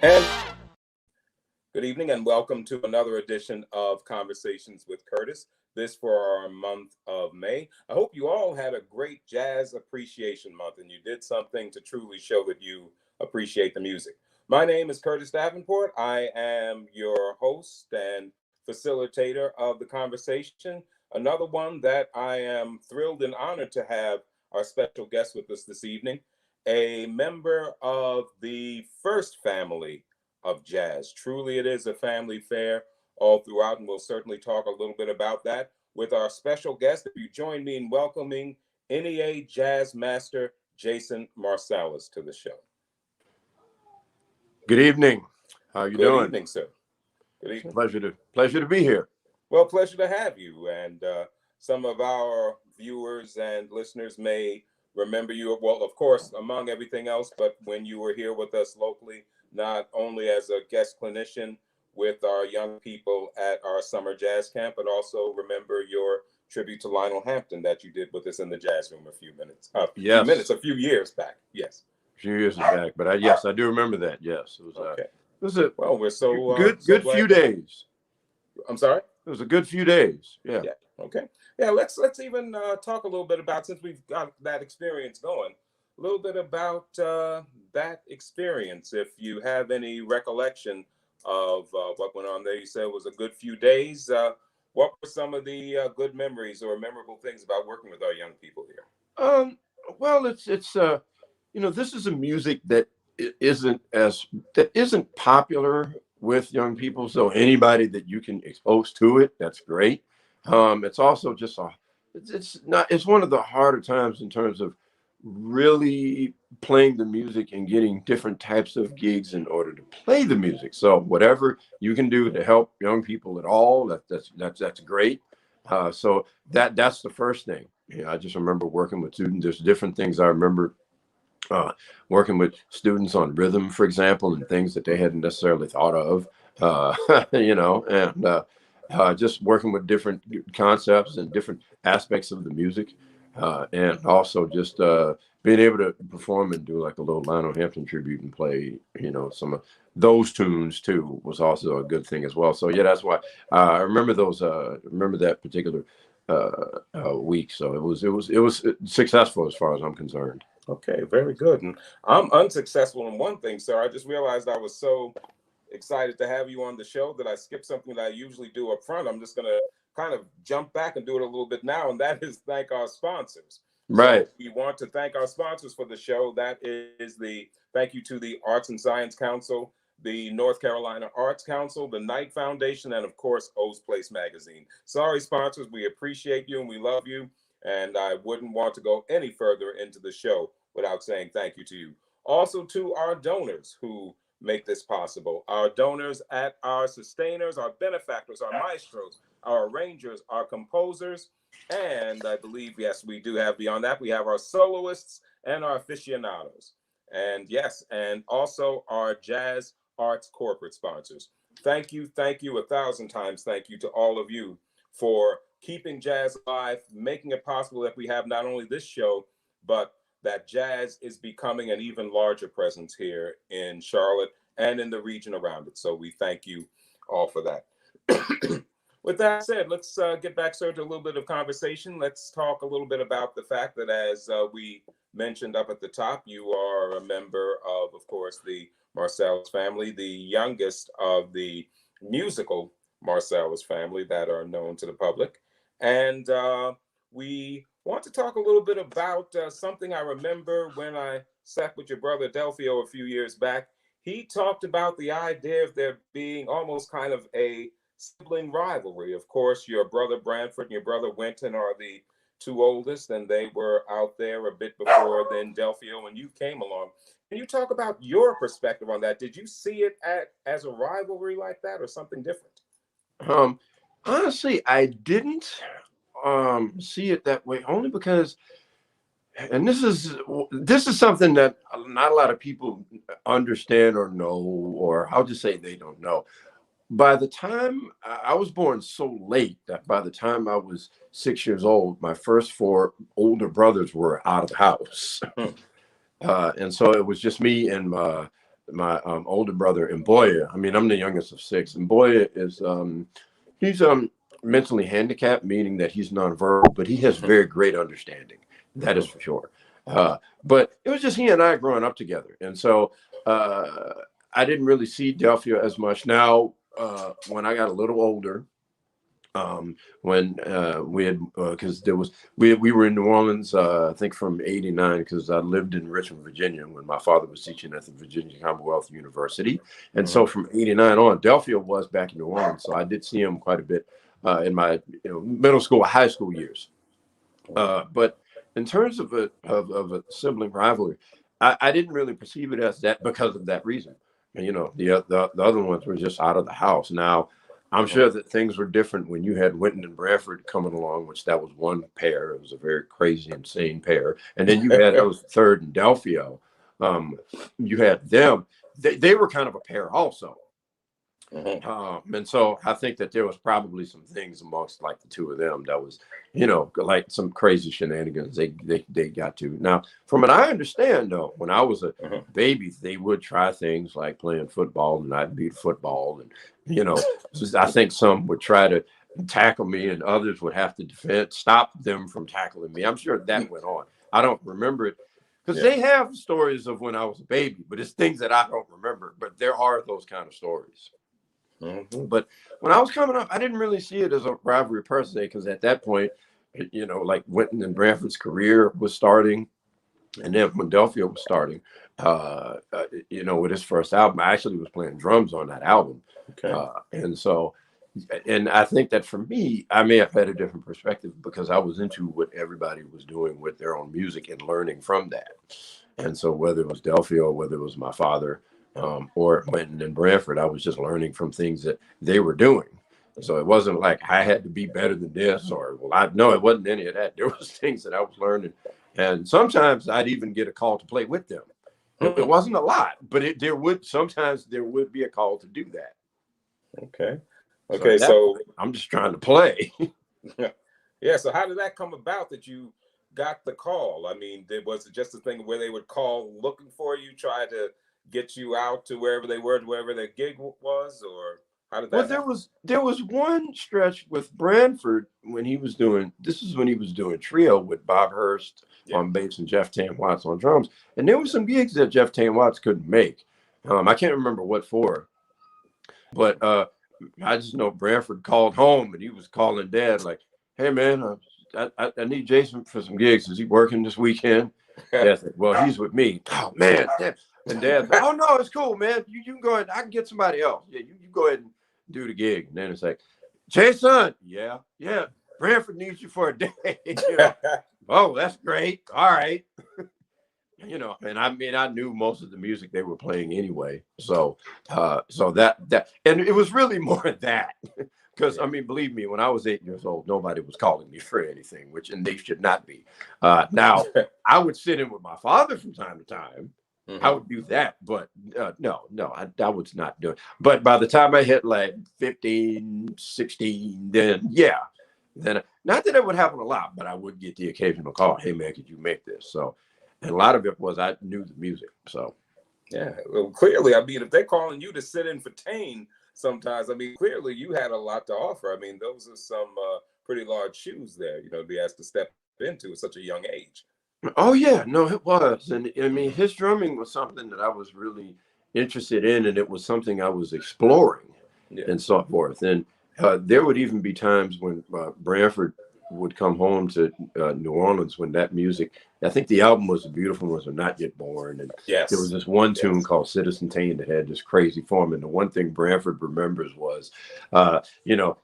And good evening and welcome to another edition of Conversations with Curtis. This for our month of May. I hope you all had a great Jazz Appreciation Month and you did something to truly show that you appreciate the music. My name is Curtis Davenport. I am your host and facilitator of the conversation. Another one that I am thrilled and honored to have our special guest with us this evening, a member of the first family of jazz. Truly, it is a family affair all throughout, and we'll certainly talk a little bit about that with our special guest. If you join me in welcoming NEA Jazz Master Jason Marsalis to the show. Good evening. How you doing? Good evening, sir. Good evening. Pleasure to be here. Well, pleasure to have you. And some of our viewers and listeners may remember you, well, of course, among everything else, but when you were here with us locally, not only as a guest clinician with our young people at our summer jazz camp, but also remember your tribute to Lionel Hampton that you did with us in the jazz room a few years back. Yes. A few years back, but I do remember that. Yes, it was. Okay. It was a well, we're so good few days. I'm sorry. It was a good few days. Yeah. Okay. Yeah. Let's even talk a little bit about, since we've got that experience going, a little bit about that experience. If you have any recollection of what went on there, you said it was a good few days. What were some of the good memories or memorable things about working with our young people here? Well, it's this is a music that isn't popular with young people. So anybody that you can expose to it, that's great. It's also just it's one of the harder times in terms of really playing the music and getting different types of gigs in order to play the music. So whatever you can do to help young people at all, that's great. So that's the first thing. I just remember working with students. There's different things I remember working with students on rhythm, for example, and things that they hadn't necessarily thought of, and just working with different concepts and different aspects of the music. And also just being able to perform and do like a little Lionel Hampton tribute and play, some of those tunes too was also a good thing as well. So yeah, that's why I remember remember that particular week. So it was successful as far as I'm concerned. Okay, very good. And I'm unsuccessful in one thing, sir. I just realized I was so excited to have you on the show that I skipped something that I usually do up front. I'm just going to kind of jump back and do it a little bit now, and that is thank our sponsors. Right. So we want to thank our sponsors for the show. That is the thank you to the Arts and Science Council, the North Carolina Arts Council, the Knight Foundation, and of course, O's Place Magazine. Sorry, sponsors, we appreciate you and we love you. And I wouldn't want to go any further into the show without saying thank you to you. Also to our donors who make this possible. Our donors at our sustainers, our benefactors, our maestros, our arrangers, our composers, and I believe, yes, we do have beyond that, we have our soloists and our aficionados. And yes, and also our jazz arts corporate sponsors. Thank you 1,000 times. Thank you to all of you for keeping jazz alive, making it possible that we have not only this show, but that jazz is becoming an even larger presence here in Charlotte and in the region around it. So we thank you all for that. With that said, let's get back, sir, to a little bit of conversation. Let's talk a little bit about the fact that, as we mentioned up at the top, you are a member of course, the Marsalis family, the youngest of the musical Marsalis family that are known to the public. And we want to talk a little bit about something I remember when I sat with your brother Delphio a few years back. He talked about the idea of there being almost kind of a sibling rivalry. Of course, your brother Branford and your brother Winton are the two oldest, and they were out there a bit before then Delphio when you came along. Can you talk about your perspective on that? Did you see it as a rivalry like that or something different? Honestly, I didn't see it that way, only because, and this is something that not a lot of people understand or know, or I'll just say they don't know. By the time I was born so late that by the time I was 6 years old, my first four older brothers were out of the house. And so it was just me and my older brother, and Boya. I mean, I'm the youngest of six, and Boya is he's mentally handicapped, meaning that he's nonverbal, but he has very great understanding. That is for sure. But it was just he and I growing up together, and so I didn't really see Delphia as much. Now, when I got a little older, when we had because there was we were in New Orleans, I think from '89, because I lived in Richmond, Virginia, when my father was teaching at the Virginia Commonwealth University, and so from '89 on, Delphia was back in New Orleans, so I did see him quite a bit in my middle school, high school years. But in terms of a sibling rivalry, I didn't really perceive it as that because of that reason. And, the other ones were just out of the house. Now, I'm sure that things were different when you had Winton and Branford coming along, which that was one pair. It was a very crazy, insane pair. And then you had those Third and Delphio. You had them. They were kind of a pair also. And so I think that there was probably some things amongst like the two of them that was, like some crazy shenanigans they got to. Now, from what I understand, though, when I was a baby, they would try things like playing football, and I'd beat football. And, I think some would try to tackle me and others would have to stop them from tackling me. I'm sure that went on. I don't remember it because they have stories of when I was a baby, but it's things that I don't remember. But there are those kind of stories. But when I was coming up, I didn't really see it as a rivalry per se, because at that point, like Winton and Branford's career was starting. And then when Delphia was starting, with his first album, I actually was playing drums on that album. And I think that for me, I may have had a different perspective because I was into what everybody was doing with their own music and learning from that. And so whether it was Delphia or whether it was my father, or Winton and Branford, I was just learning from things that they were doing. So it wasn't like I had to be better than this, or it wasn't any of that. There was things that I was learning, and sometimes I'd even get a call to play with them. It wasn't a lot, but there would be a call to do that. Okay. So I'm just trying to play. Yeah. So how did that come about that you got the call? I mean, was it just a thing where they would call looking for you, try to get you out to wherever they were, to wherever their gig was, or how did that happen? There was one stretch with Branford when he was doing trio with Bob Hurst on bass and Jeff Tan Watts on drums, and there were some gigs that Jeff Tan Watts couldn't make. I can't remember what for, but I just know Branford called home and he was calling Dad like, "Hey man, I need Jason for some gigs. Is he working this weekend?" Dad said, "Well, he's with me." Oh man. And Dad said, "Oh no, it's cool, man. You can go ahead. I can get somebody else. Yeah, you go ahead and do the gig." And then it's like, "Jason, yeah, Branford needs you for a day." Oh, that's great. All right. And I mean, I knew most of the music they were playing anyway. So that and it was really more of that. Because, I mean, believe me, when I was 8 years old, nobody was calling me for anything, and they should not be. Now, I would sit in with my father from time to time. I would do that, but no, I was not doing it. But by the time I hit like 15, 16, then not that it would happen a lot, but I would get the occasional call, "Hey man, could you make this?" So, and a lot of it was I knew the music. So, yeah, well, clearly, I mean, if they're calling you to sit in for Tane sometimes, I mean, clearly you had a lot to offer. I mean, those are some pretty large shoes there, to be asked to step into at such a young age. Oh yeah, no, it was. And I mean, his drumming was something that I was really interested in, and it was something I was exploring and so forth. And there would even be times when Branford would come home to New Orleans when that music, I think the album was The Beautiful Ones Are Not Yet Born. And there was this one tune called Citizen Tane that had this crazy form. And the one thing Branford remembers was,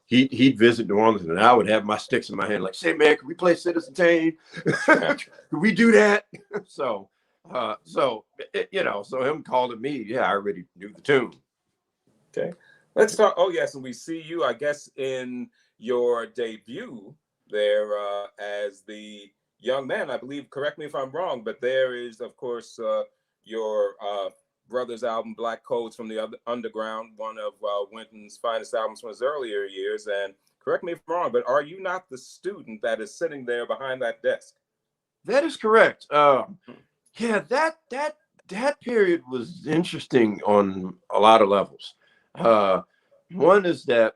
he'd visit New Orleans and I would have my sticks in my hand like, "Say, man, can we play Citizen Tane? Can we do that?" So him calling me, I already knew the tune. Okay. Let's talk. Oh, yes. And we see you, I guess, in your debut there as the young man, I believe. Correct me if I'm wrong, but there is, of course, your brother's album, Black Codes from the Underground, one of Winton's finest albums from his earlier years. And correct me if I'm wrong, but are you not the student that is sitting there behind that desk? That is correct. That that period was interesting on a lot of levels. One is that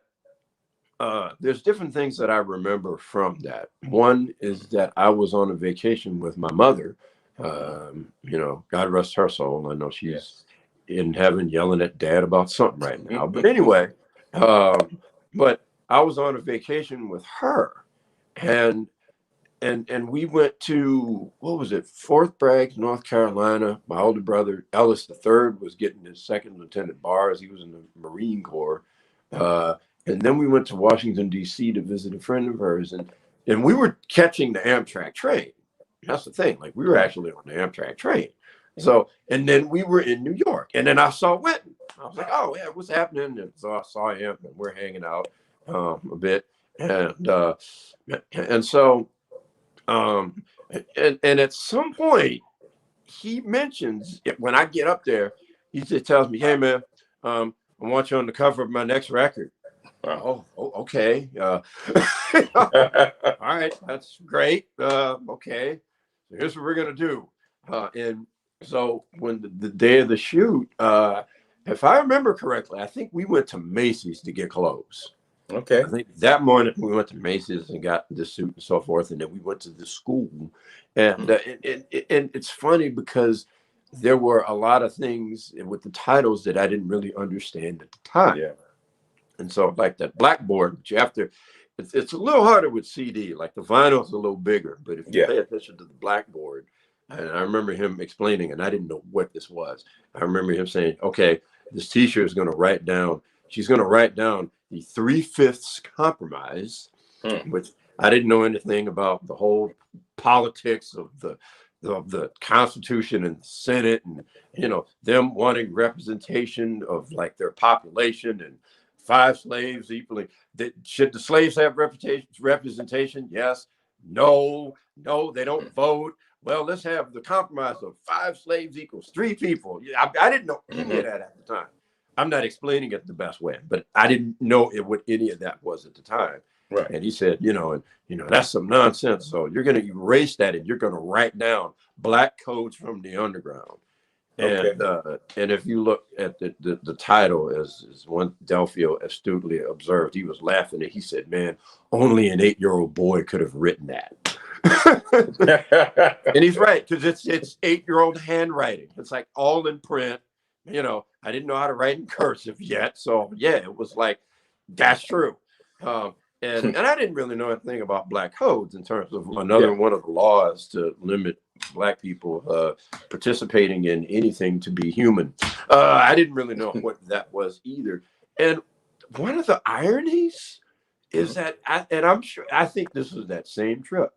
there's different things that I remember from that. One is that I was on a vacation with my mother. You know, God rest her soul. I know she's in heaven yelling at dad about something right now. But anyway, but I was on a vacation with her, and we went to, what was it, Fort Bragg, North Carolina. My older brother, Ellis III, was getting his second lieutenant bars. He was in the Marine Corps. And then we went to Washington, D.C. to visit a friend of hers. And we were catching the Amtrak train. That's the thing. Like, we were actually on the Amtrak train. So, and then we were in New York. And then I saw Wynton. I was like, oh, yeah, what's happening? And so I saw him, and we're hanging out a bit. And so, and at some point, he mentions, when I get up there, he just tells me, hey, man, I want you on the cover of my next record. Oh, okay. All right, that's great. Okay, so here's what we're gonna do. And so when the day of the shoot, if I remember correctly, I think we went to Macy's to get clothes. Okay. I think that morning we went to Macy's and got the suit and so forth, and then we went to the school. And and it's funny because there were a lot of things with the titles that I didn't really understand at the time. Yeah. And so, like that blackboard, you have to, it's a little harder with CD, like the vinyl's a little bigger, but if you pay attention to the blackboard, and I remember him explaining, and I didn't know what this was. I remember him saying, okay, this teacher is going to write down, she's going to write down the 3/5 compromise, which I didn't know anything about the whole politics of the Constitution and the Senate, and, you know, them wanting representation of like their population and 5 slaves equally. Should the slaves have representation? Yes. No, they don't vote. Well, let's have the compromise of 5 slaves equals 3 people. I didn't know any of that at the time. I'm not explaining it the best way, but I didn't know what any of that was at the time. Right. And he said, that's some nonsense. So you're going to erase that, and you're going to write down black codes from the underground. And and if you look at the title, as one Delphio astutely observed, he was laughing, and he said, man, only an 8-year-old boy could have written that. And he's right, because it's 8-year-old handwriting. It's like all in print. You know, I didn't know how to write in cursive yet. So yeah, it was like, that's true. And I didn't really know anything about black codes in terms of another one of the laws to limit black people participating in anything to be human. I didn't really know what that was either. And one of the ironies is that, I think this was that same trip.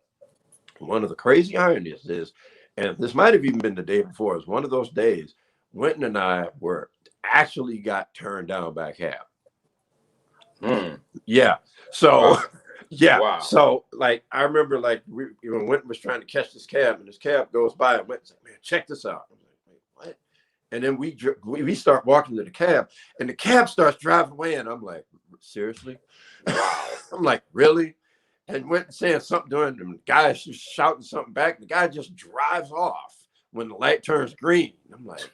One of the crazy ironies is, and this might have even been the day before, it was one of those days, Wynton and I actually got turned down by a cab. Yeah. So, Wow. So, like, I remember, like, when Wynton was trying to catch this cab, and this cab goes by, and Wynton's like, man, check this out. I'm like, wait, what? And then we start walking to the cab, and the cab starts driving away, and I'm like, seriously? Wow. I'm like, really? And Wynton saying something to him, and the guy is just shouting something back. The guy just drives off when the light turns green. I'm like,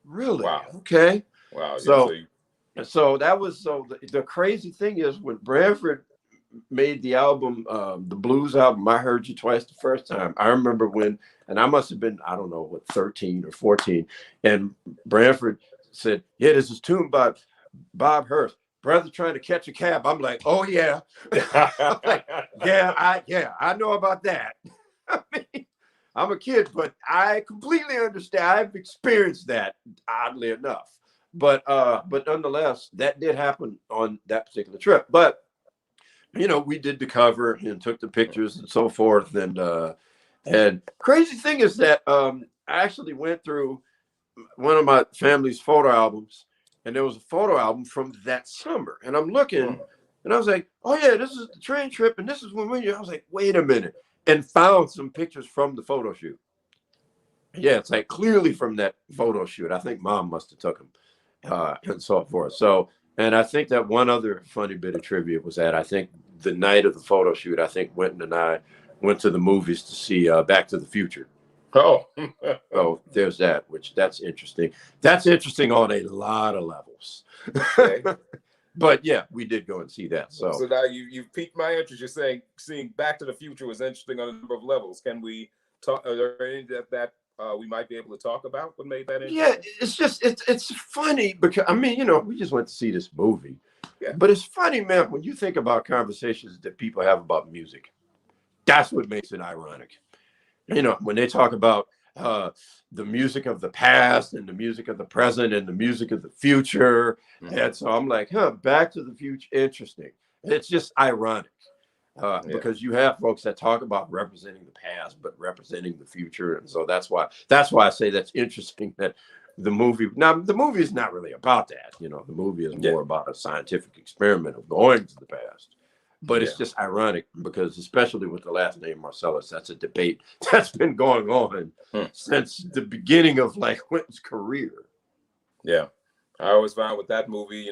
really? Wow. Okay. Wow. So that was, the crazy thing is, when Branford made the album, the blues album, I Heard You Twice the first time. I remember when, and I must have been, I don't know, what, 13 or 14. And Branford said, yeah, this is tuned by Bob Hurst. Brother trying to catch a cab. I'm like, oh yeah. I'm like, I know about that. I mean, I'm a kid, but I completely understand. I've experienced that, oddly enough. But nonetheless, that did happen on that particular trip. But we did the cover and took the pictures and so forth. And crazy thing is that I actually went through one of my family's photo albums, and there was a photo album from that summer. And I'm looking, and I was like, oh yeah, this is the train trip, and this is when I was like, wait a minute, and found some pictures from the photo shoot. Yeah, it's like clearly from that photo shoot. I think Mom must have took them. And so forth. So, and I think that one other funny bit of trivia was that I think the night of the photo shoot, I think Wynton and I went to the movies to see Back to the Future. Oh, So there's that, which that's interesting. That's interesting on a lot of levels. okay. But yeah, we did go and see that. So So now you've piqued my interest. You're saying seeing Back to the Future was interesting on a number of levels. Can we talk? Are there any that we might be able to talk about? What made that yeah, interesting? it's just it's funny because I mean, we just went to see this movie. Yeah. But it's funny, man, when you think about conversations that people have about music, that's what makes it ironic. When they talk about the music of the past and the music of the present and the music of the future. Mhm. And so I'm like, Back to the Future, interesting. It's just ironic Yeah. because you have folks that talk about representing the past, but representing the future. And so that's why I say that's interesting that the movie is not really about that. The movie is more about a scientific experiment of going to the past. But it's just ironic because, especially with the last name Marsalis, that's a debate that's been going on since the beginning of Quentin's career. Yeah, I always found with that movie,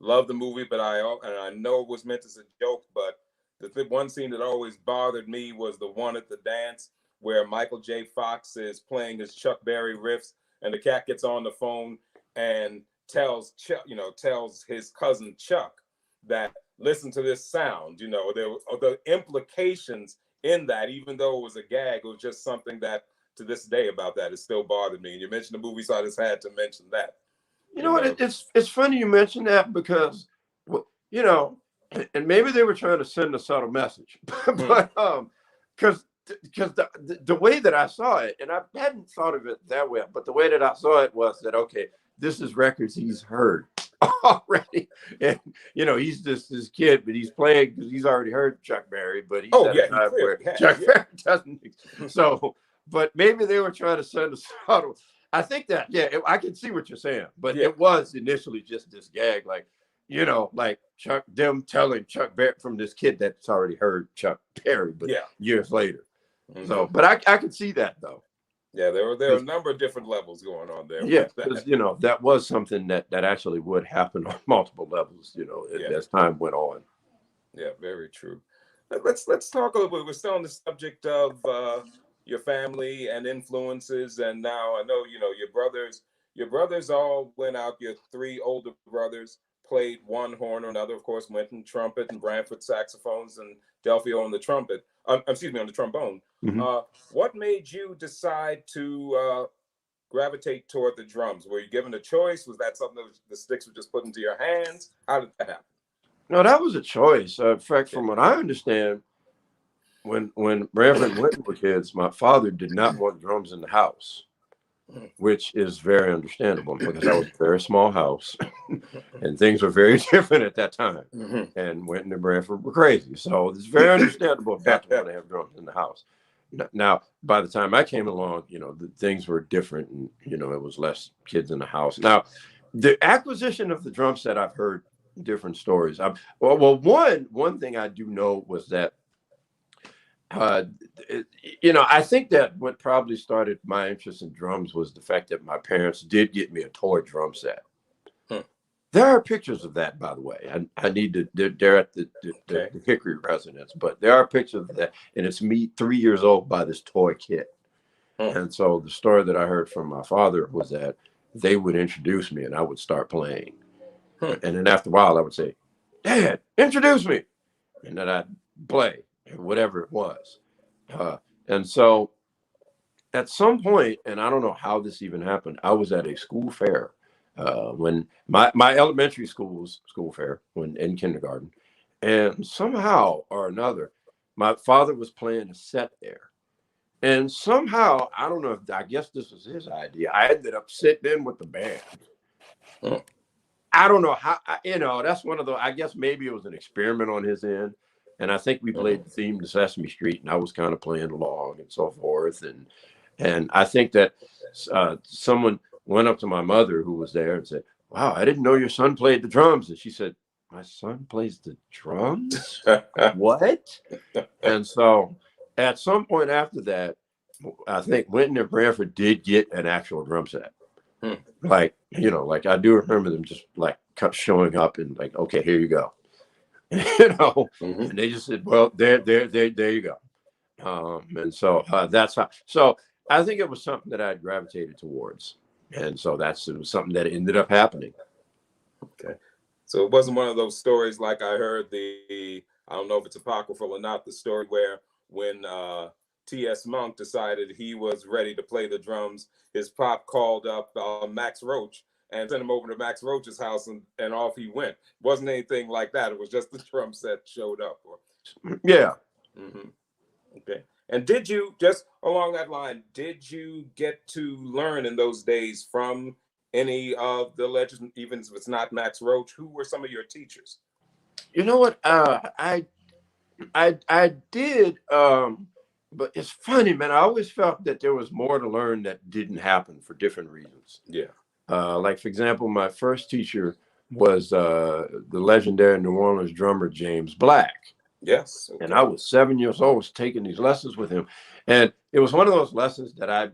love the movie, but I know it was meant as a joke. But the one scene that always bothered me was the one at the dance where Michael J. Fox is playing his Chuck Berry riffs, and the cat gets on the phone and tells Chuck, tells his cousin Chuck that listen to this sound. The implications in that, even though it was a gag, it was just something that to this day about that it still bothered me. And you mentioned the movie, so I just had to mention that. You know what? It's funny you mention that because, and maybe they were trying to send a subtle message, but because the way that I saw it, and I hadn't thought of it that way, but the way that I saw it was that, okay, this is records he's heard already, and he's just this kid, but he's playing because he's already heard Chuck Berry, but he's Chuck Berry doesn't. So, but maybe they were trying to send a subtle. I think that I can see what you're saying, but it was initially just this gag, like Chuck, them telling Chuck Berry from this kid that's already heard Chuck Berry, but years later. Mm-hmm. So, but I could see that though. Yeah, there were a number of different levels going on there. Yeah, because that was something that actually would happen on multiple levels. As time went on. Yeah, very true. Let's talk a little bit. We're still on the subject of your family and influences, and now I know your brothers all went out. Your three older brothers played one horn or another. Of course, Wynton trumpet and Branford saxophones, and Delphio on the trumpet. On the trombone. Mm-hmm. What made you decide to gravitate toward the drums? Were you given a choice? Was that something that the sticks were just put into your hands? How did that happen? No, that was a choice. In fact, from what I understand, when Branford and Wynton were kids, my father did not want drums in the house, which is very understandable because that was a very small house and things were very different at that time. Mm-hmm. And Wynton and Branford were crazy. So it's very understandable not to want to have drums in the house. Now, by the time I came along, the things were different and, it was less kids in the house. Now, the acquisition of the drum set, I've heard different stories. One thing I do know was that I think that what probably started my interest in drums was the fact that my parents did get me a toy drum set. There are pictures of that, by the way. I need to. They're at the Hickory residence, but there are pictures of that, and it's me 3 years old by this toy kit. And so the story that I heard from my father was that they would introduce me, and I would start playing, and then after a while, I would say, "Dad, introduce me," and then I'd play. Whatever it was. And so at some point, and I don't know how this even happened, I was at a school fair when my elementary school fair when in kindergarten. And somehow or another, my father was playing a set there. And somehow, I don't know, I guess this was his idea. I ended up sitting in with the band. I don't know how, that's one of the, I guess maybe it was an experiment on his end. And I think we played the theme to Sesame Street, and I was kind of playing along and so forth. And I think that someone went up to my mother who was there and said, "Wow, I didn't know your son played the drums." And she said, "My son plays the drums? What?" And so at some point after that, I think Wynton and Branford did get an actual drum set. Like I do remember them just showing up and like, "Okay, here you go." And they just said, "Well, there you go." And so that's how. So I think it was something that I gravitated towards. And so it was something that ended up happening. Okay. So it wasn't one of those stories like I heard I don't know if it's apocryphal or not, the story where when T.S. Monk decided he was ready to play the drums, his pop called up Max Roach and sent him over to Max Roach's house, and off he went. Wasn't anything like that. It was just the drum set showed up. Yeah. Mm-hmm. Okay. And did you, just along that line, did you get to learn in those days from any of the legends, even if it's not Max Roach? Who were some of your teachers? You know what? I did, but it's funny, man. I always felt that there was more to learn that didn't happen for different reasons. Yeah. Like, for example, my first teacher was the legendary New Orleans drummer James Black. Yes. Okay. And I was 7 years old, was taking these lessons with him. And it was one of those lessons that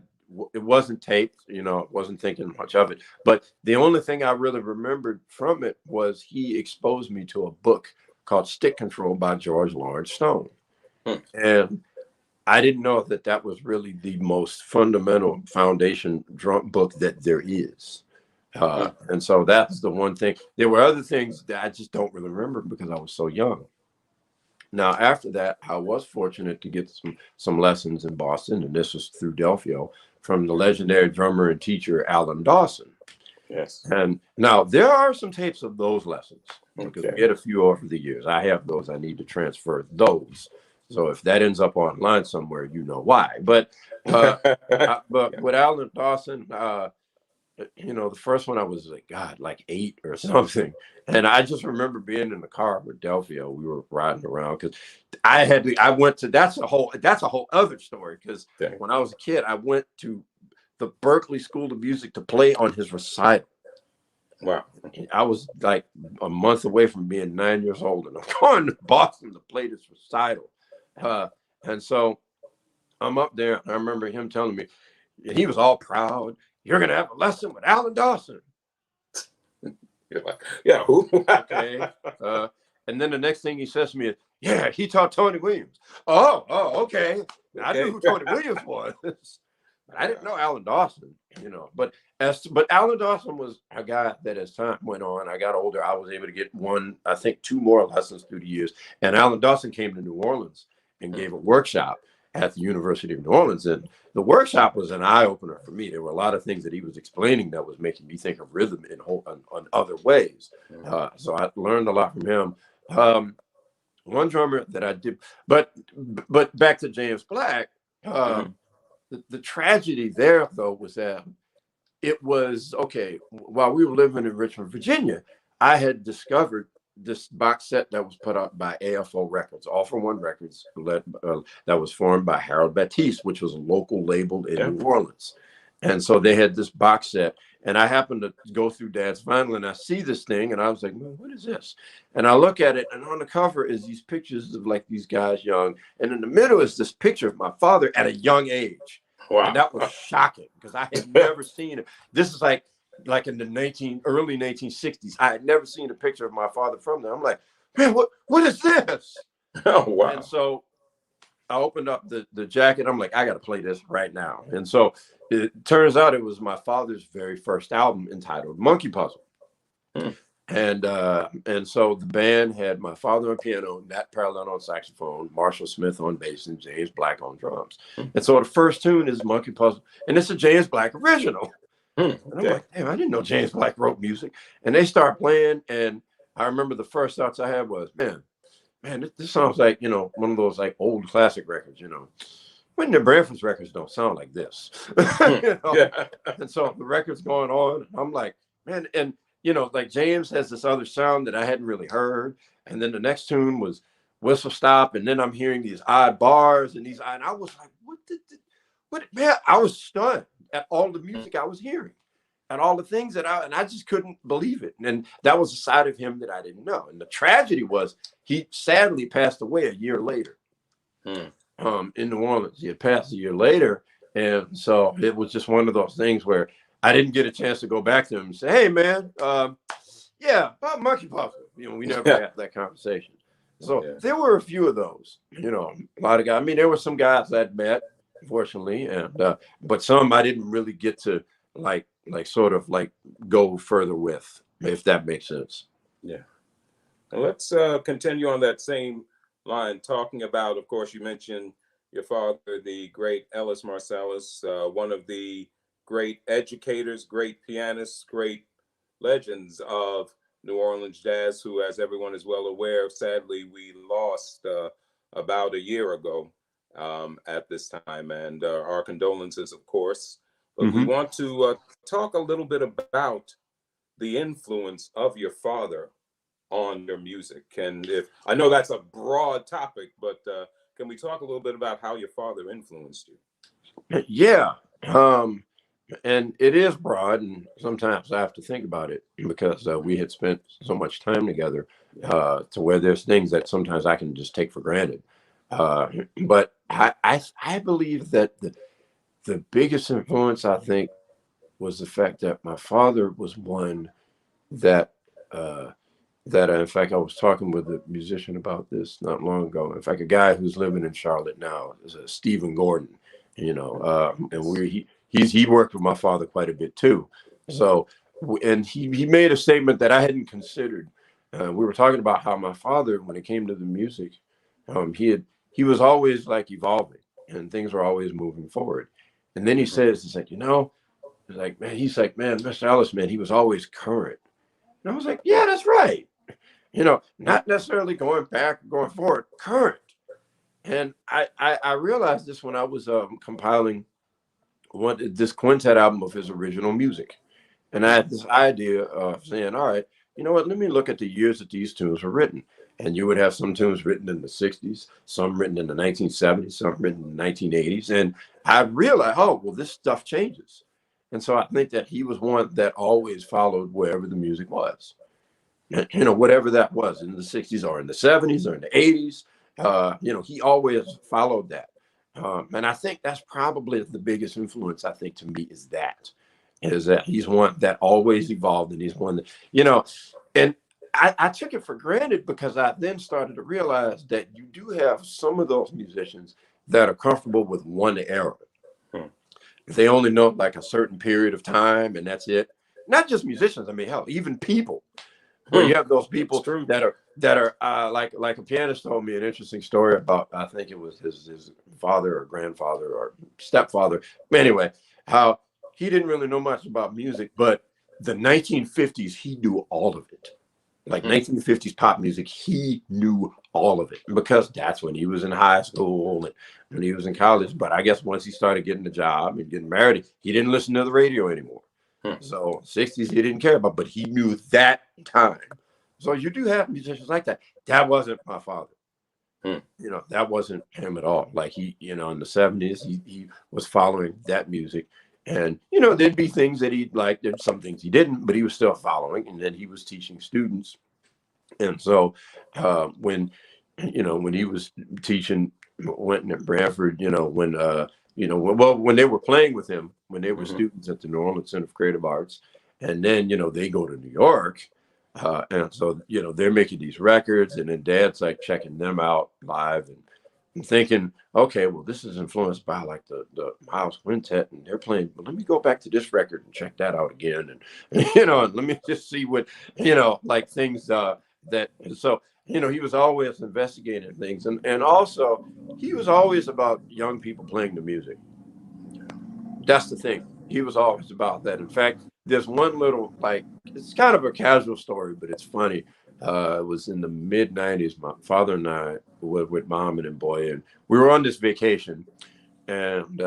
it wasn't taped, wasn't thinking much of it. But the only thing I really remembered from it was he exposed me to a book called Stick Control by George Lawrence Stone. And I didn't know that was really the most fundamental foundation drum book that there is. And so that's the one thing. There were other things that I just don't really remember because I was so young. Now, after that, I was fortunate to get some lessons in Boston, and this was through Delphio, from the legendary drummer and teacher Alan Dawson. Yes. And now there are some tapes of those lessons because Okay. we had a few over the years. I have those. I need to transfer those. So if that ends up online somewhere, you know why. But with Alan Dawson, the first one I was like 8 or something. And I just remember being in the car with Delphio. We were riding around because that's a whole other story. Because when I was a kid, I went to the Berkeley School of Music to play on his recital. Wow. I was like a month away from being 9 years old, and I'm going to Boston to play this recital. And so I'm up there, and I remember him telling me, and he was all proud, "You're going to have a lesson with Alan Dawson." You're like, yeah, who? Okay. And then the next thing he says to me is, "Yeah, he taught Tony Williams." Oh, okay. I knew who Tony Williams was. I didn't know Alan Dawson, but Alan Dawson was a guy that as time went on, I got older, I was able to get two more lessons through the years. And Alan Dawson came to New Orleans and gave a workshop at the University of New Orleans. And the workshop was an eye opener for me. There were a lot of things that he was explaining that was making me think of rhythm on other ways. So I learned a lot from him. One drummer that I did, but back to James Black, the tragedy there, though, was that it was, okay, while we were living in Richmond, Virginia, I had discovered this box set that was put out by AFO Records, All for One Records, that was formed by Harold Batiste, which was a local label in New Orleans. And so they had this box set, and I happened to go through Dad's vinyl, and I see this thing, and I was like, "Man, what is this?" And I look at it, and on the cover is these pictures of like these guys young, and in the middle is this picture of my father at a young age. Wow. And that was shocking because I had never seen it. This is like in the early 1960s. I had never seen a picture of my father from there. I'm like, "Man, what is this?" Oh, wow. And so I opened up the jacket. I'm like, I got to play this right now. And so it turns out it was my father's very first album entitled Monkey Puzzle. And so the band had my father on piano, Nat Parallel on saxophone, Marshall Smith on bass, and James Black on drums. And so the first tune is Monkey Puzzle, and it's a James Black original. And I'm like, damn, I didn't know James Black wrote music. And they start playing, and I remember the first thoughts I had was, man, this sounds like, one of those like old classic records, When the Branford's records don't sound like this. And so the record's going on, I'm like, man, and like James has this other sound that I hadn't really heard. And then the next tune was Whistle Stop. And then I'm hearing these odd bars and I was like, what, man, I was stunned at all the music I was hearing and all the things and I just couldn't believe it. And that was a side of him that I didn't know. And the tragedy was he sadly passed away a year later in New Orleans. He had passed a year later. And so it was just one of those things where I didn't get a chance to go back to him and say, "Hey, man, about Monkey Puzzle." We never had that conversation. So there were a few of those, a lot of guys. I mean, there were some guys I'd met fortunately, and but some I didn't really get to sort of like go further with, if that makes sense. Yeah. And let's continue on that same line, talking about, of course, you mentioned your father, the great Ellis Marsalis, one of the great educators, great pianists, great legends of New Orleans jazz, who, as everyone is well aware, sadly, we lost about a year ago at this time. And our condolences, of course. But we Hmm. want to talk a little bit about the influence of your father on your music. And if I know that's a broad topic, but can we talk a little bit about how your father influenced you? Yeah. Um, and it is broad, and sometimes I have to think about it because we had spent so much time together to where there's things that sometimes I can just take for granted. But I believe that the biggest influence, I think, was the fact that my father was one that uh, in fact, I was talking with a musician about this not long ago. In fact, a guy who's living in Charlotte now is Stephen Gordon, and he worked with my father quite a bit too. So, and he made a statement that I hadn't considered. We were talking about how my father, when it came to the music, he was always like evolving, and things were always moving forward. And then he says, "It's like, he's like, man, Mr. Ellis, man, he was always current." And I was like, "Yeah, that's right. Not necessarily going back, going forward, current." And I realized this when I was compiling this quintet album of his original music. And I had this idea of saying, all right, you know what, let me look at the years that these tunes were written. And you would have some tunes written in the 60s, some written in the 1970s, some written in the 1980s. And I realized, oh, well, this stuff changes. And so I think that he was one that always followed wherever the music was, whatever that was in the 60s or in the 70s or in the 80s. He always followed that. And I think that's probably the biggest influence, I think, to me is that he's one that always evolved, and he's one that, and I took it for granted because I then started to realize that you do have some of those musicians that are comfortable with one era. Hmm. They only know like a certain period of time, and that's it. Not just musicians, I mean, hell, even people. Where you have those It's people true. that are like a pianist told me an interesting story about, I think it was his father or grandfather or stepfather. Anyway, how he didn't really know much about music, but the 1950s he knew all of it. Like 1950s pop music, he knew all of it because that's when he was in high school and when he was in college. But I guess once he started getting a job and getting married, he didn't listen to the radio anymore. So 60s he didn't care about, but he knew that time. So you do have musicians like that. That wasn't my father. That wasn't him at all. Like in the 70s, he was following that music. And, there'd be things that he liked, there's some things he didn't, but he was still following. And then he was teaching students. And so when he was teaching Winton at Branford, when they were playing with him, when they were students at the New Orleans Center of Creative Arts, and then, they go to New York. And so, they're making these records, and then Dad's like checking them out live and thinking, okay, well, this is influenced by like the Miles Quintet, and they're playing, well, let me go back to this record and check that out again. And, and let me just see what, like things so, he was always investigating things. And also, he was always about young people playing the music. That's the thing. He was always about that. In fact, there's one little, like, it's kind of a casual story, but it's funny. It was in the mid 90s. My father and I were with mom and boy, and we were on this vacation, and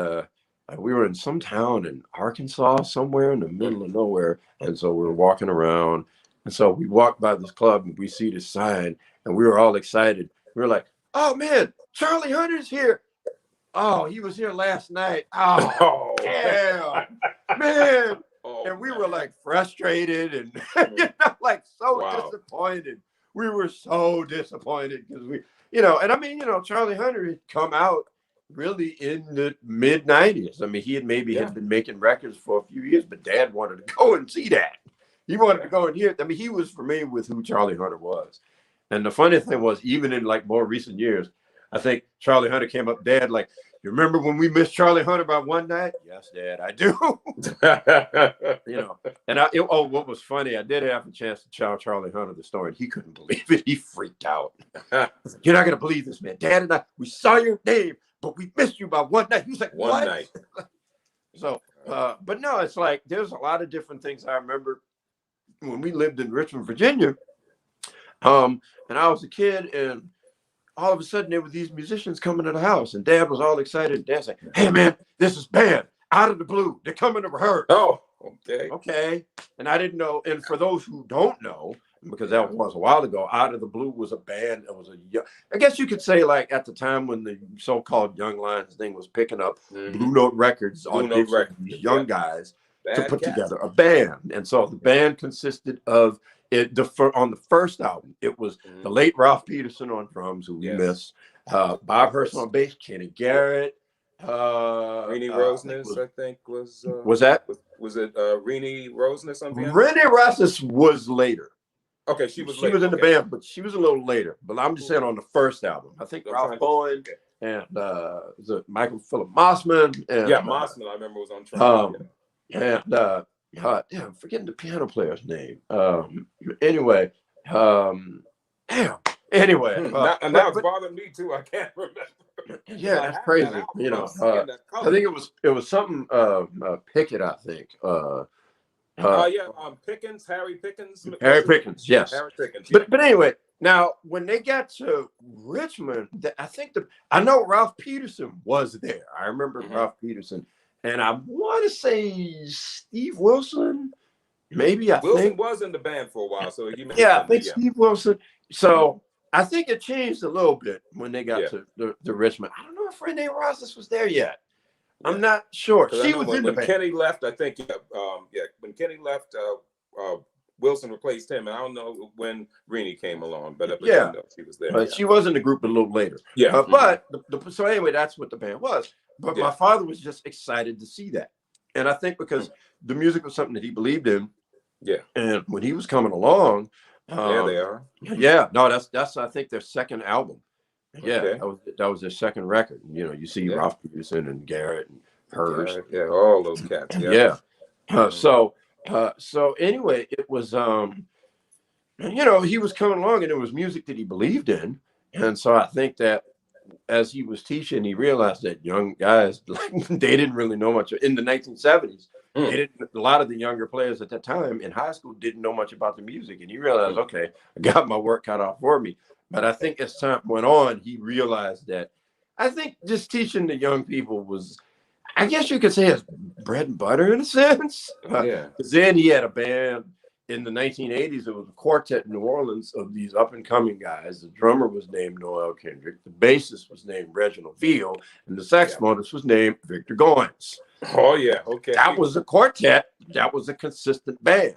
we were in some town in Arkansas, somewhere in the middle of nowhere. And so we were walking around. And so we walked by this club and we see this sign, and we were all excited. We were like, oh man, Charlie Hunter's here. Oh, he was here last night. Oh, Oh, damn, man. oh, And we man. were like frustrated and like so disappointed. We were so disappointed because and I mean, Charlie Hunter had come out really in the mid 90s. I mean, he had been making records for a few years, but Dad wanted to go and see that. He wanted to go and hear it. I mean, he was familiar with who Charlie Hunter was. And the funny thing was, even in like more recent years, I think Charlie Hunter came up, Dad, like, you remember when we missed Charlie Hunter by one night? Yes, Dad, I do. You know, and what was funny, I did have a chance to tell Charlie Hunter the story, and he couldn't believe it. He freaked out. You're not gonna believe this, man. Dad and I, we saw your name, but we missed you by one night. He was like, what? One night. So, but no, it's like there's a lot of different things I remember when we lived in Richmond, Virginia. And I was a kid, and all of a sudden there were these musicians coming to the house, and Dad was all excited. And Dad said, "Hey man, this is band out of the blue. They're coming to rehearse." Oh, okay. Okay. And I didn't know. And for those who don't know, because that was a while ago, Out of the Blue was a band. It was I guess you could say, like, at the time when the so-called Young Lions thing was picking up, Blue Note Records on these young guys to put together a band. And so the band consisted of it. On the first album, it was the late Ralph Peterson on drums, who we miss, Bob Hurst on bass, Kenny Garrett, Renee Roseness, I think was that? Was it Renee Roseness on piano? Renee Roseness was later. Okay, she was in the band, but she was a little later. But I'm just saying on the first album, I think Ralph Bowen and Michael Philip Mossman. And, Mossman, I remember was on trumpet. I'm forgetting the piano player's name. Anyway, Anyway, now it's bothering me too. I can't remember. Yeah, that's crazy. You know, I think it was something Pickett. I think. Pickens, Harry Pickens. Harry Pickens, yes. Harry Pickens. Yeah. But anyway, now when they got to Richmond, I know Ralph Peterson was there. I remember Ralph Peterson, and I want to say Steve Wilson. Maybe Wilson was in the band for a while, so I think Steve Wilson. So I think it changed a little bit when they got to the Richmond. I don't know if Renee Roseness was there yet. I'm not sure. She was in the band. When Kenny left, I think, when Kenny left, Wilson replaced him. And I don't know when Renee came along, but she was there. But she was in the group a little later. Yeah. But so anyway, that's what the band was. But my father was just excited to see that. And I think because the music was something that he believed in. Yeah. And when he was coming along, there they are. Yeah. No, that's I think their second album. Yeah, okay. that was their second record. You know, you see Ralph Peterson and Garrett and Hurst. Yeah, all those cats. Yeah. So anyway, it was he was coming along, and it was music that he believed in. And so I think that as he was teaching, he realized that young guys, they didn't really know much in the 1970s. A lot of the younger players at that time in high school didn't know much about the music. And he realized, okay, I got my work cut off for me. But I think as time went on, he realized that I think just teaching the young people was, I guess you could say, his bread and butter in a sense. Because then he had a band in the 1980s. It was a quartet in New Orleans of these up and coming guys. The drummer was named Noel Kendrick. The bassist was named Reginald Veal. And the saxophonist was named Victor Goins. Oh, yeah. Okay. That was a quartet. That was a consistent band.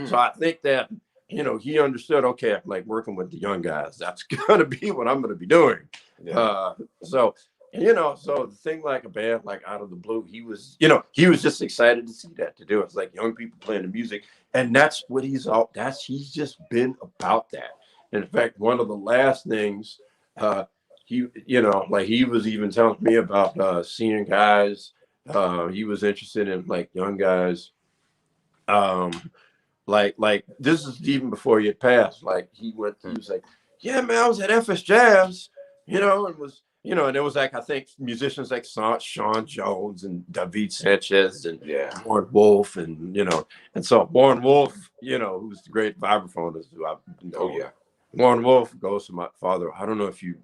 So I think that, he understood, okay, like working with the young guys, that's going to be what I'm going to be doing. Yeah. So the thing like a band like Out of the Blue, he was just excited to see that, to do it. It's like young people playing the music. And that's what he's just been about that. And in fact, one of the last things he was even telling me about seeing guys. He was interested in like young guys. Like this is even before he had passed. Like he was like, yeah, man, I was at FS Jazz, and it was like, I think musicians like Sean Jones and David Sanchez and Warren Wolf and so Warren Wolf, who's the great vibraphonist who I know. Oh yeah. Warren Wolf goes to my father. I don't know if you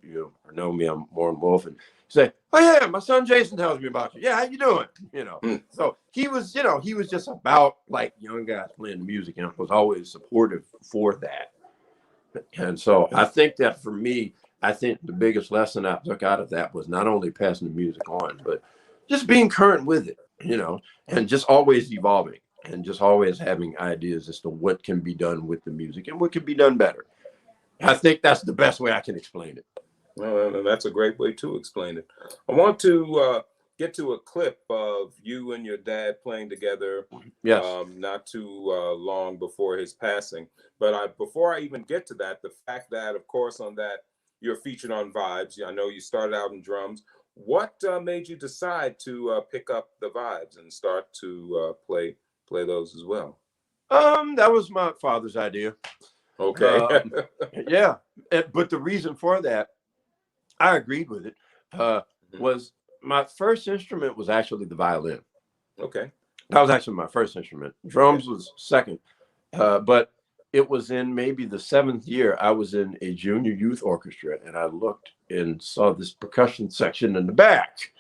know me. I'm Warren Wolf, and say, oh yeah, my son Jason tells me about you. Yeah, how you doing? So he was just about like young guys playing music, and was always supportive for that. And so I think that for me, I think the biggest lesson I took out of that was not only passing the music on, but just being current with it, and just always evolving and just always having ideas as to what can be done with the music and what can be done better. I think that's the best way I can explain it. Well, that's a great way to explain it. I want to get to a clip of you and your dad playing together. Yes. Not too long before his passing. But before I even get to that, the fact that, of course, on that you're featured on Vibes. I know you started out in drums. What made you decide to pick up the vibes and start to play those as well? That was my father's idea. Okay. Yeah, but the reason for that, I agreed with it, was my first instrument was actually the violin. Okay. That was actually my first instrument. Drums was second, but it was in maybe the 7th year. I was in a junior youth orchestra, and I looked and saw this percussion section in the back,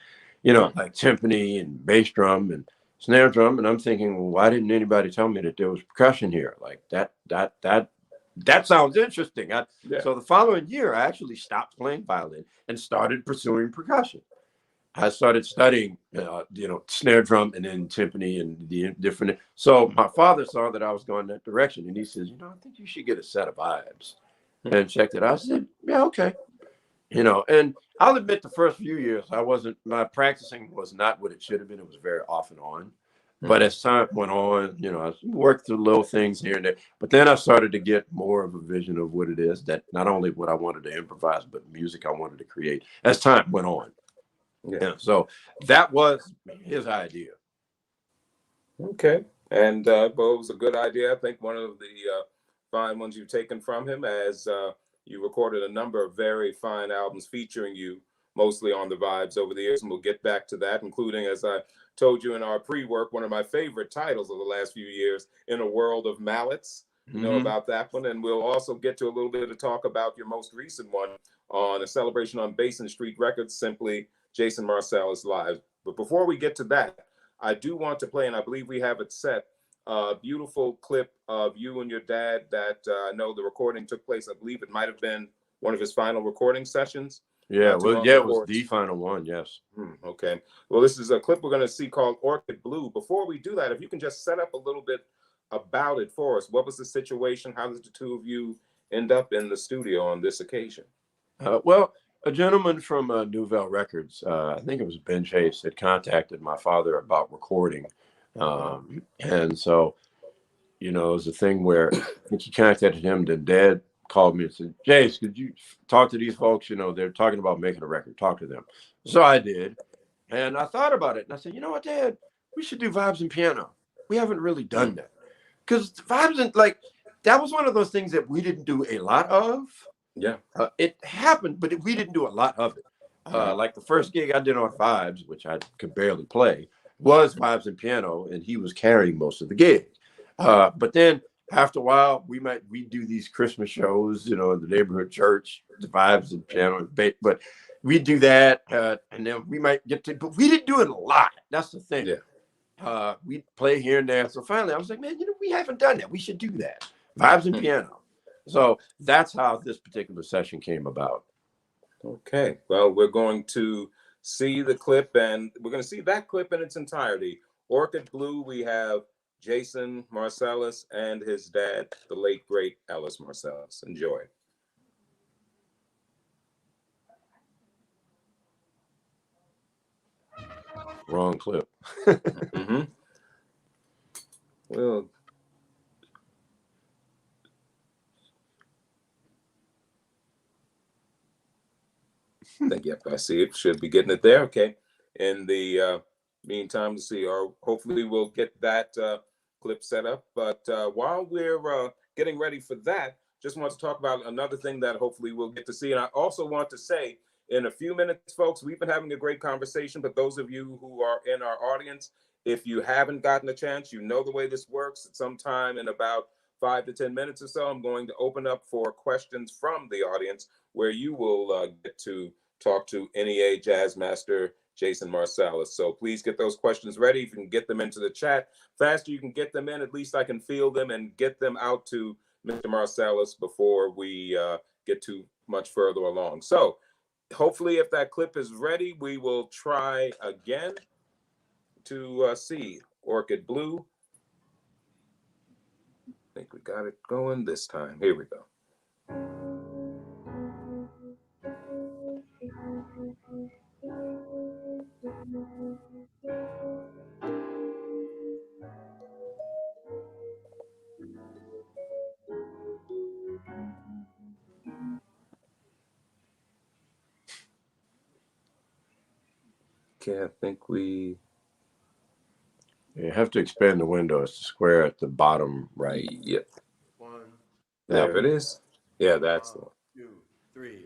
like timpani and bass drum and snare drum. And I'm thinking, well, why didn't anybody tell me that there was percussion here? Like that sounds interesting. So the following year, I actually stopped playing violin and started pursuing percussion. I started studying, snare drum and then timpani and the different. So my father saw that I was going that direction, and he says, I think you should get a set of vibes, and checked it out. I said, yeah, okay. And I'll admit the first few years, my practicing was not what it should have been. It was very off and on. But as time went on, I worked through little things here and there. But then I started to get more of a vision of what it is, that not only what I wanted to improvise, but music I wanted to create as time went on. Yeah, so that was his idea. Okay, and well, it was a good idea. I think one of the fine ones you've taken from him, as you recorded a number of very fine albums featuring you, mostly on the vibes over the years, and we'll get back to that, including, as I told you in our pre-work, one of my favorite titles of the last few years, In a World of Mallets. You know about that one, and we'll also get to a little bit of talk about your most recent one on a celebration on Basin Street Records, simply Jason Marsalis Live. But before we get to that, I do want to play, and I believe we have it set, a beautiful clip of you and your dad that I know the recording took place. I believe it might have been one of his final recording sessions. Yeah, it was the final one, yes. Okay. Well, this is a clip we're going to see called Orchid Blue. Before we do that, if you can just set up a little bit about it for us. What was the situation? How did the two of you end up in the studio on this occasion? Well, a gentleman from Nouvelle Records, I think it was Ben Chase, had contacted my father about recording. And so, it was a thing where I think he contacted him. Then Dad called me and said, Chase, could you talk to these folks? They're talking about making a record. Talk to them. So I did. And I thought about it. And I said, you know what, Dad? We should do vibes and piano. We haven't really done that. Because vibes and that was one of those things that we didn't do a lot of. Yeah. It happened, but we didn't do a lot of it. Like the first gig I did on Vibes, which I could barely play, was Vibes and piano, and he was carrying most of the gig. But then after a while, we do these Christmas shows, in the neighborhood church, the Vibes and piano, but we do that, and then we might get to, but we didn't do it a lot. That's the thing. Yeah. We play here and there. So finally, I was like, man, we haven't done that. We should do that. Vibes and piano. So that's how this particular session came about. Okay. Well, we're going to see the clip, and we're going to see that clip in its entirety. Orchid Blue, we have Jason Marsalis and his dad, the late, great Ellis Marsalis. Enjoy. Wrong clip. Well, yep, I see it. Should be getting it there. Okay. In the meantime, to see, or hopefully we'll get that clip set up. But while we're getting ready for that, just want to talk about another thing that hopefully we'll get to see. And I also want to say, in a few minutes, folks, we've been having a great conversation. But those of you who are in our audience, if you haven't gotten a chance, the way this works. Sometime in about 5 to 10 minutes or so, I'm going to open up for questions from the audience, where you will get to talk to NEA Jazz Master Jason Marsalis. So please get those questions ready. If you can get them into the chat, faster you can get them in, at least I can feel them and get them out to Mr. Marsalis before we get too much further along. So hopefully, if that clip is ready, we will try again to see Orchid Blue. I think we got it going this time. Here we go. Okay, I think we. You have to expand the window. It's the square at the bottom right. Yep. One. There it is. Yeah, that's the one. 2, 3.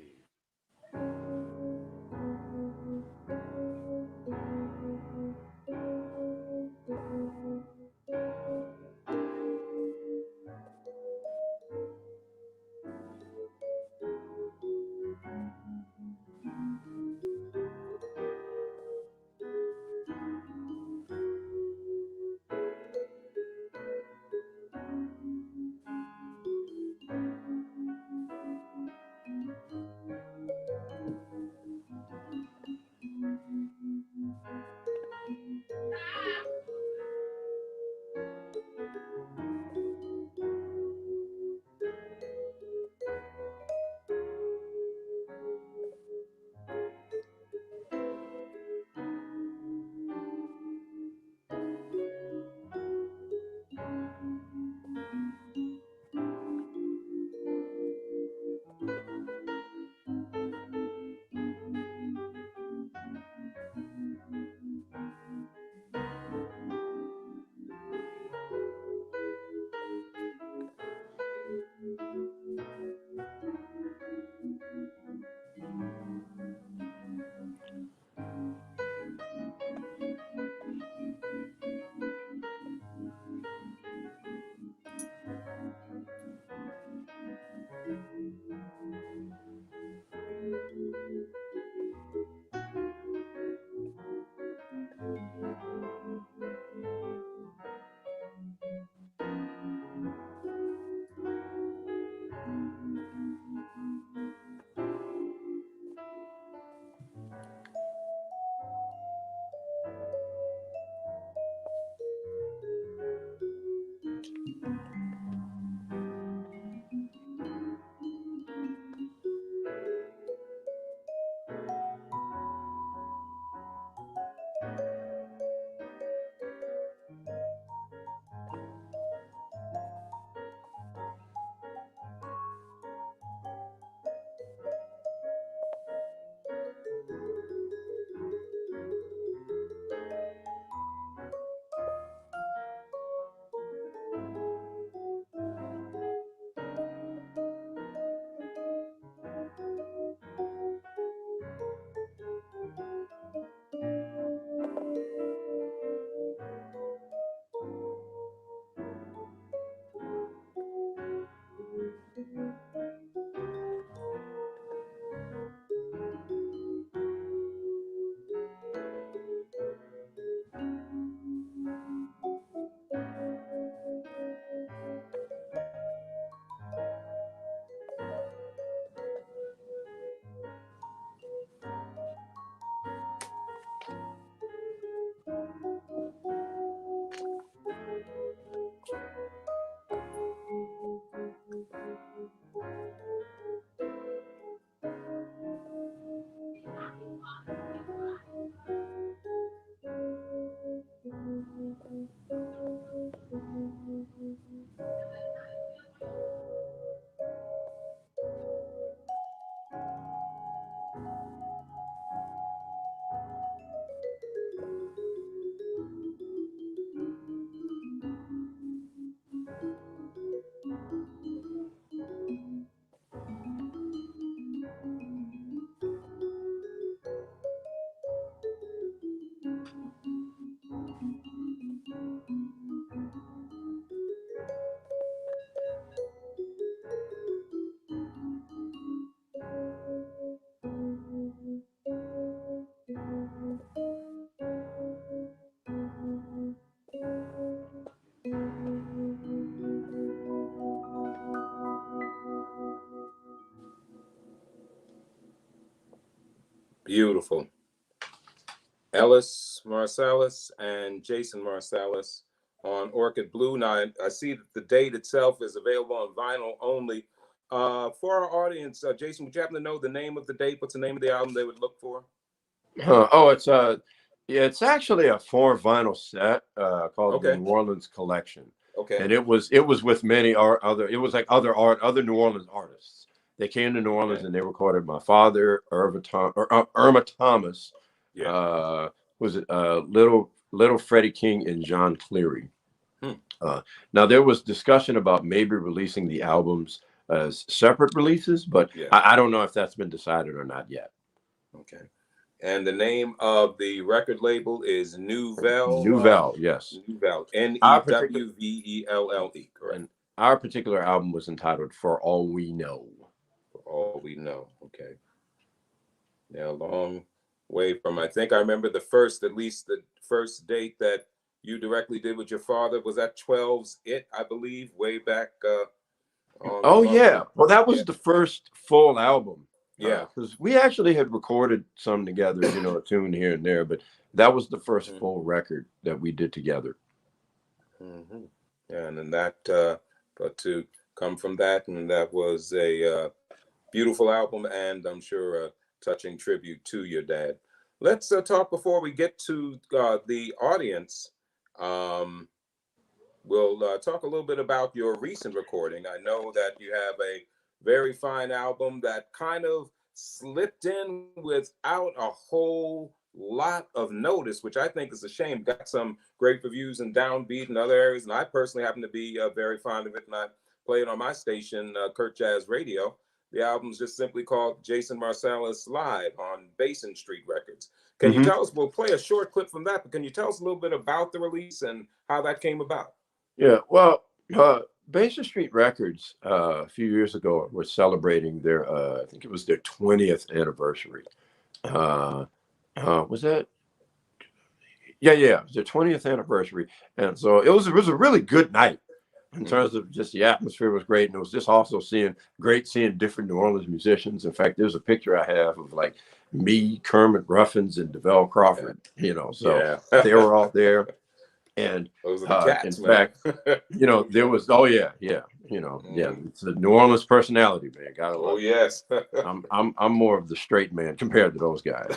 Beautiful. Ellis Marsalis and Jason Marsalis on Orchid Blue. Now, I see that the date itself is available on vinyl only. For our audience, Jason, would you happen to know the name of the date? What's the name of the album they would look for? Oh, yeah, it's actually a 4 vinyl set called the Okay. New Orleans Collection. Okay. And it was with many other, it was like other New Orleans artists. They came to New Orleans and they recorded my father, Irma Thomas, Yeah. was it Little Freddie King and John Cleary. Hmm. Now there was discussion about maybe releasing the albums as separate releases, but Yeah. I don't know if that's been decided or not yet. Okay. And the name of the record label is Nouvelle. Nouvelle, yes. Nouvelle. Our particular, Nevelle. Correct. and our particular album was entitled "For All We Know." For all we know. Okay. Now, a long way from, I think I remember at least the first date that you directly did with your father was at 12's It, I believe, way back. Oh yeah, well that was yeah. the first full album. Yeah, because we actually had recorded some together, you know, a tune here and there, but that was the first full record that we did together. Mm-hmm. Yeah, and then that, but to come from that, and that was a beautiful album, and I'm sure a touching tribute to your dad. Let's talk before we get to the audience. We'll talk a little bit about your recent recording. I know that you have a very fine album that kind of slipped in without a whole lot of notice, which I think is a shame. Got some great reviews and Downbeat and other areas, and I personally happen to be very fond of it, and I play it on my station, Kurt Jazz Radio. The album's just simply called Jason Marsalis Live on Basin Street Records. Can you tell us, we'll play a short clip from that, but can you tell us a little bit about the release and how that came about? Yeah, well, Basin Street Records a few years ago were celebrating their, I think it was their 20th anniversary. Was that? Yeah, it was their 20th anniversary, and so it was a really good night in terms of just the atmosphere was great, and it was just also seeing different New Orleans musicians. In fact, there's a picture I have of like me, Kermit Ruffins, and DeVell Crawford. You know, so they were all there. And those are the cats, in fact, you know, there was you know, it's the New Orleans personality, man. Gotta love yes. I'm more of the straight man compared to those guys.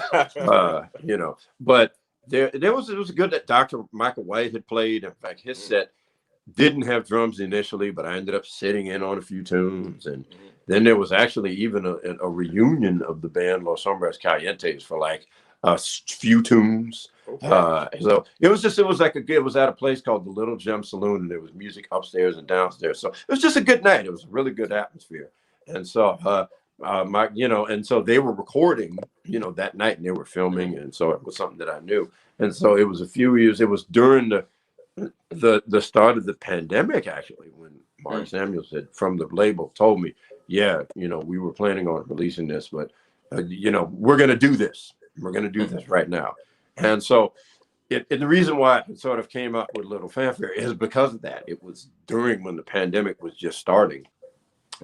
You know, but it was good that Dr. Michael White had played. In fact, his set didn't have drums initially, but I ended up sitting in on a few tunes, and then there was actually even a reunion of the band Los Hombres Calientes for like a few tunes. So it was at a place called the Little Gem Saloon, and there was music upstairs and downstairs. So it was just a good night. It was a really good atmosphere. And so and so they were recording, you know, that night, and they were filming, and so it was something that I knew. And so it was a few years. It was during the start of the pandemic, actually, when Mark Samuels had from the label told me, yeah, you know, we were planning on releasing this, but you know, we're going to do this. We're going to do this right now. And so and the reason why it sort of came up with Little Fanfare is because of that. It was during when the pandemic was just starting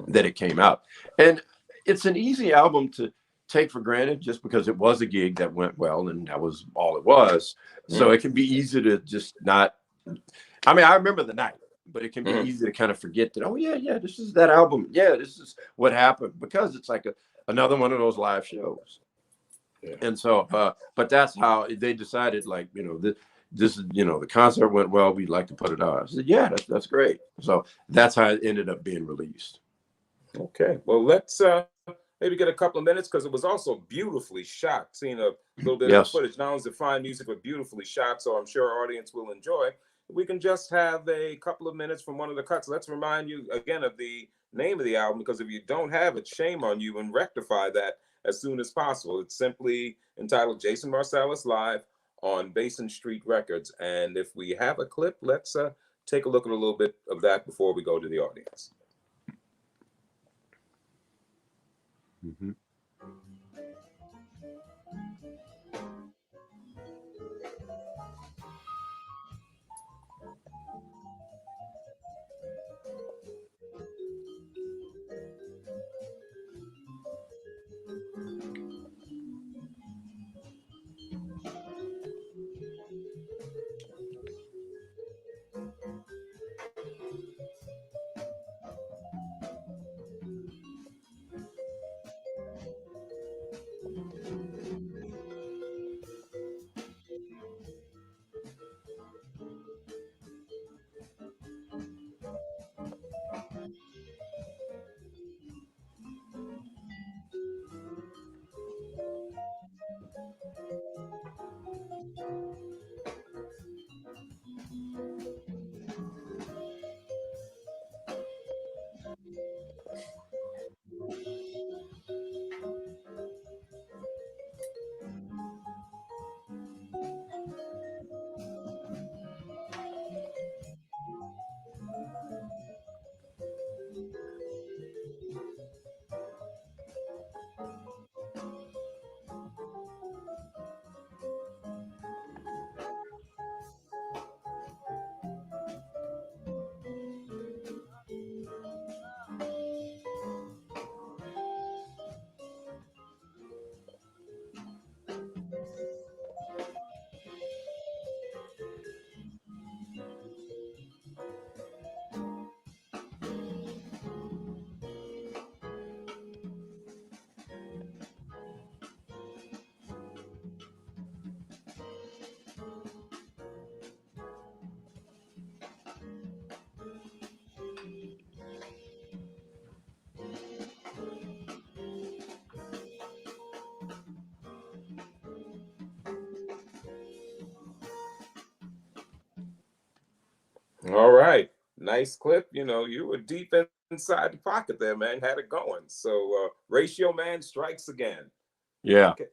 that it came out. And it's an easy album to take for granted just because it was a gig that went well, and that was all it was. So it can be easy to just not, I mean, I remember the night, but it can be easy to kind of forget that, oh yeah, this is that album. Yeah, this is what happened, because it's like another one of those live shows. Yeah. And so, but that's how they decided, like, you know, this is, you know, the concert went well, we'd like to put it on. I said, yeah, that's great. So that's how it ended up being released. Okay, well, let's maybe get a couple of minutes, because it was also beautifully shot. Seeing a little bit of the footage, not only is it fine music, but beautifully shot, so I'm sure our audience will enjoy. We can just have a couple of minutes from one of the cuts. Let's remind you again of the name of the album, because if you don't have it, shame on you, and rectify that as soon as possible. It's simply entitled Jason Marsalis Live on Basin Street Records. And if we have a clip, let's take a look at a little bit of that before we go to the audience. All right. Nice clip. You know, you were deep inside the pocket there, man. Had it going. So Ratio Man strikes again. Yeah. Okay.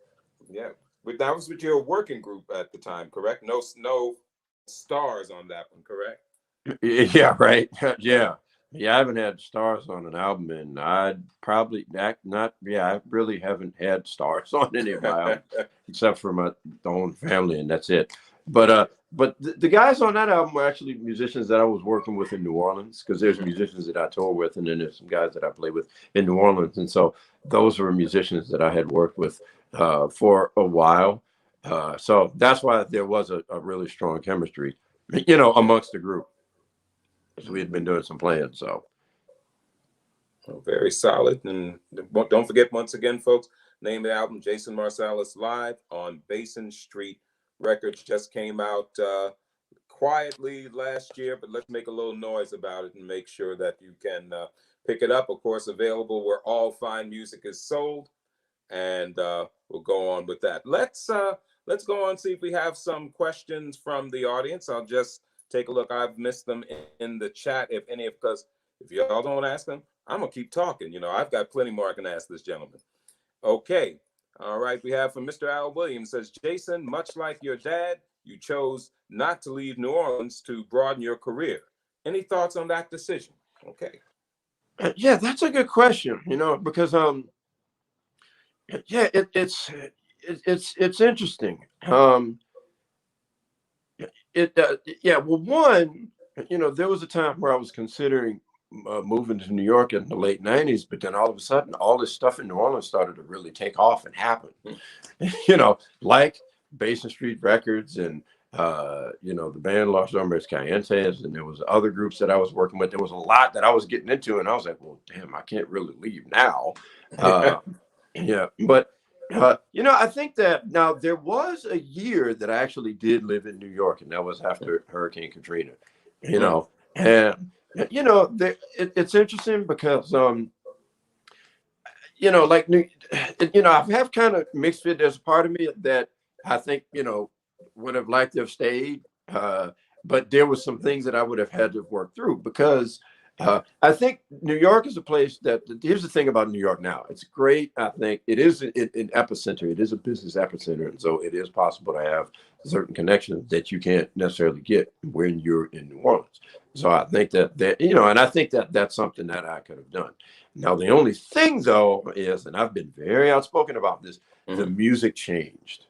Yeah. But that was with your working group at the time, correct? No stars on that one, correct? Yeah, right. Yeah. Yeah, I haven't had stars on an album, and I'd probably not. Yeah, I really haven't had stars on any of my albums except for my own family, and that's it. But the guys on that album were actually musicians that I was working with in New Orleans, because there's musicians that I tour with, and then there's some guys that I play with in New Orleans, and so those were musicians that I had worked with for a while. So that's why there was a really strong chemistry, amongst the group. So we had been doing some playing. So Very solid. And don't forget, once again, folks, name of the album, Jason Marsalis Live on Basin Street Records. Just came out quietly last year, but let's make a little noise about it and make sure that you can pick it up. Of course, available where all fine music is sold. And we'll go on with that. Let's go on, see if we have some questions from the audience. I'll just take a look. I've missed them in the chat, if any, because if y'all don't ask them, I'm gonna keep talking. You know, I've got plenty more I can ask this gentleman. Okay. All right. We have from Mr. Al Williams, says, Jason, much like your dad, you chose not to leave New Orleans to broaden your career. Any thoughts on that decision? Okay. yeah, that's a good question. Because yeah, it's interesting. Yeah. Well, one, there was a time where I was considering moving to New York in the late '90s, but then all of a sudden, all this stuff in New Orleans started to really take off and happen. Like Basin Street Records and the band Los Hombres Calientes, and there was other groups that I was working with. There was a lot that I was getting into, and I was like, well, damn, I can't really leave now. Yeah, but I think that now there was a year that I actually did live in New York, and that was after Hurricane Katrina. And it's interesting because like I have kind of mixed fit. There's a part of me that I think would have liked to have stayed, but there was some things that I would have had to work through because I think New York is a place that. Here's the thing about New York now. It's great. I think it is an epicenter. It is a business epicenter, and so it is possible to have certain connections that you can't necessarily get when you're in New Orleans. So I think that and I think that that's something that I could have done. Now, the only thing, though, is, and I've been very outspoken about this, the music changed.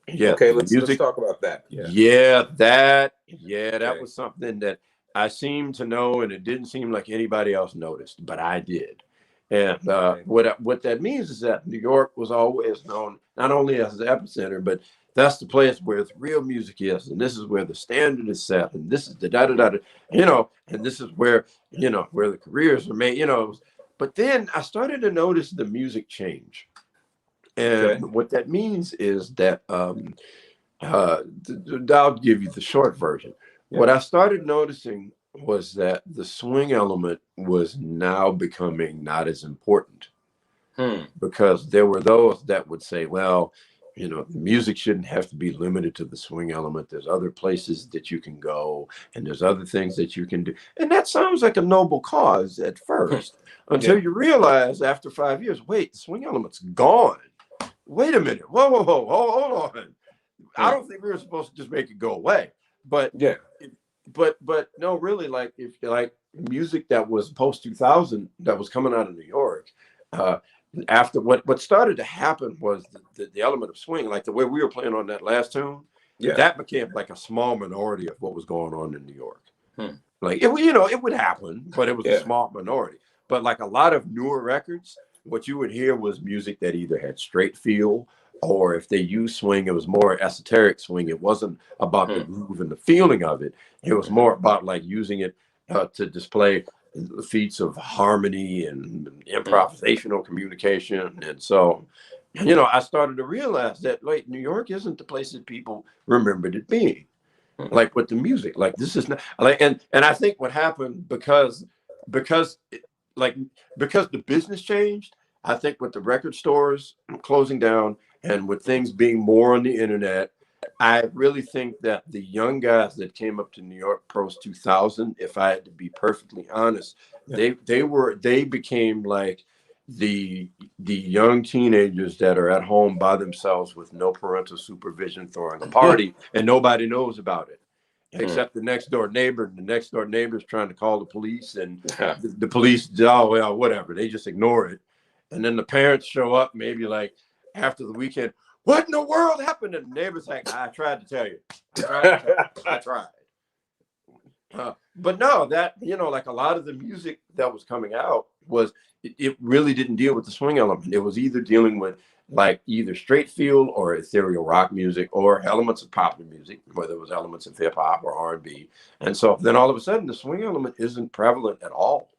Yeah. Okay, let's talk about that. That Okay. was something that I seemed to know, and it didn't seem like anybody else noticed, but I did. And what that means is that New York was always known not only as the epicenter, but that's the place where the real music is, and this is where the standard is set, and this is the and this is where where the careers are made, But then I started to notice the music change, and what that means is that I'll give you the short version. What I started noticing was that the swing element was now becoming not as important. Because there were those that would say, well, the music shouldn't have to be limited to the swing element. There's other places that you can go, and there's other things that you can do. And that sounds like a noble cause at first, until you realize after 5 years, wait, the swing element's gone. Wait a minute. Whoa, hold on. I don't think we were supposed to just make it go away. But but no, really, like if like music that was post 2000 that was coming out of New York, after what started to happen was the element of swing, like the way we were playing on that last tune, that became like a small minority of what was going on in New York. Like it would happen, but it was a small minority. But like a lot of newer records, what you would hear was music that either had straight feel, or if they used swing, it was more esoteric swing. It wasn't about the groove and the feeling of it. It was more about like using it to display the feats of harmony and improvisational communication. And so, I started to realize that like New York isn't the place that people remembered it being. Like with the music, like this is not like, and I think what happened because the business changed. I think with the record stores closing down and with things being more on the internet, I really think that the young guys that came up to New York post 2000, if I had to be perfectly honest, they became like the young teenagers that are at home by themselves with no parental supervision, throwing a party, and nobody knows about it except the next door neighbor. The next door neighbor is trying to call the police, and the police, oh well, whatever, they just ignore it. And then the parents show up maybe like after the weekend. What in the world happened? And the neighbor's like, I tried to tell you. I tried. But no, that, like a lot of the music that was coming out was, it really didn't deal with the swing element. It was either dealing with like either straight field or ethereal rock music or elements of popular music, whether it was elements of hip hop or R&B. And so then all of a sudden the swing element isn't prevalent at all.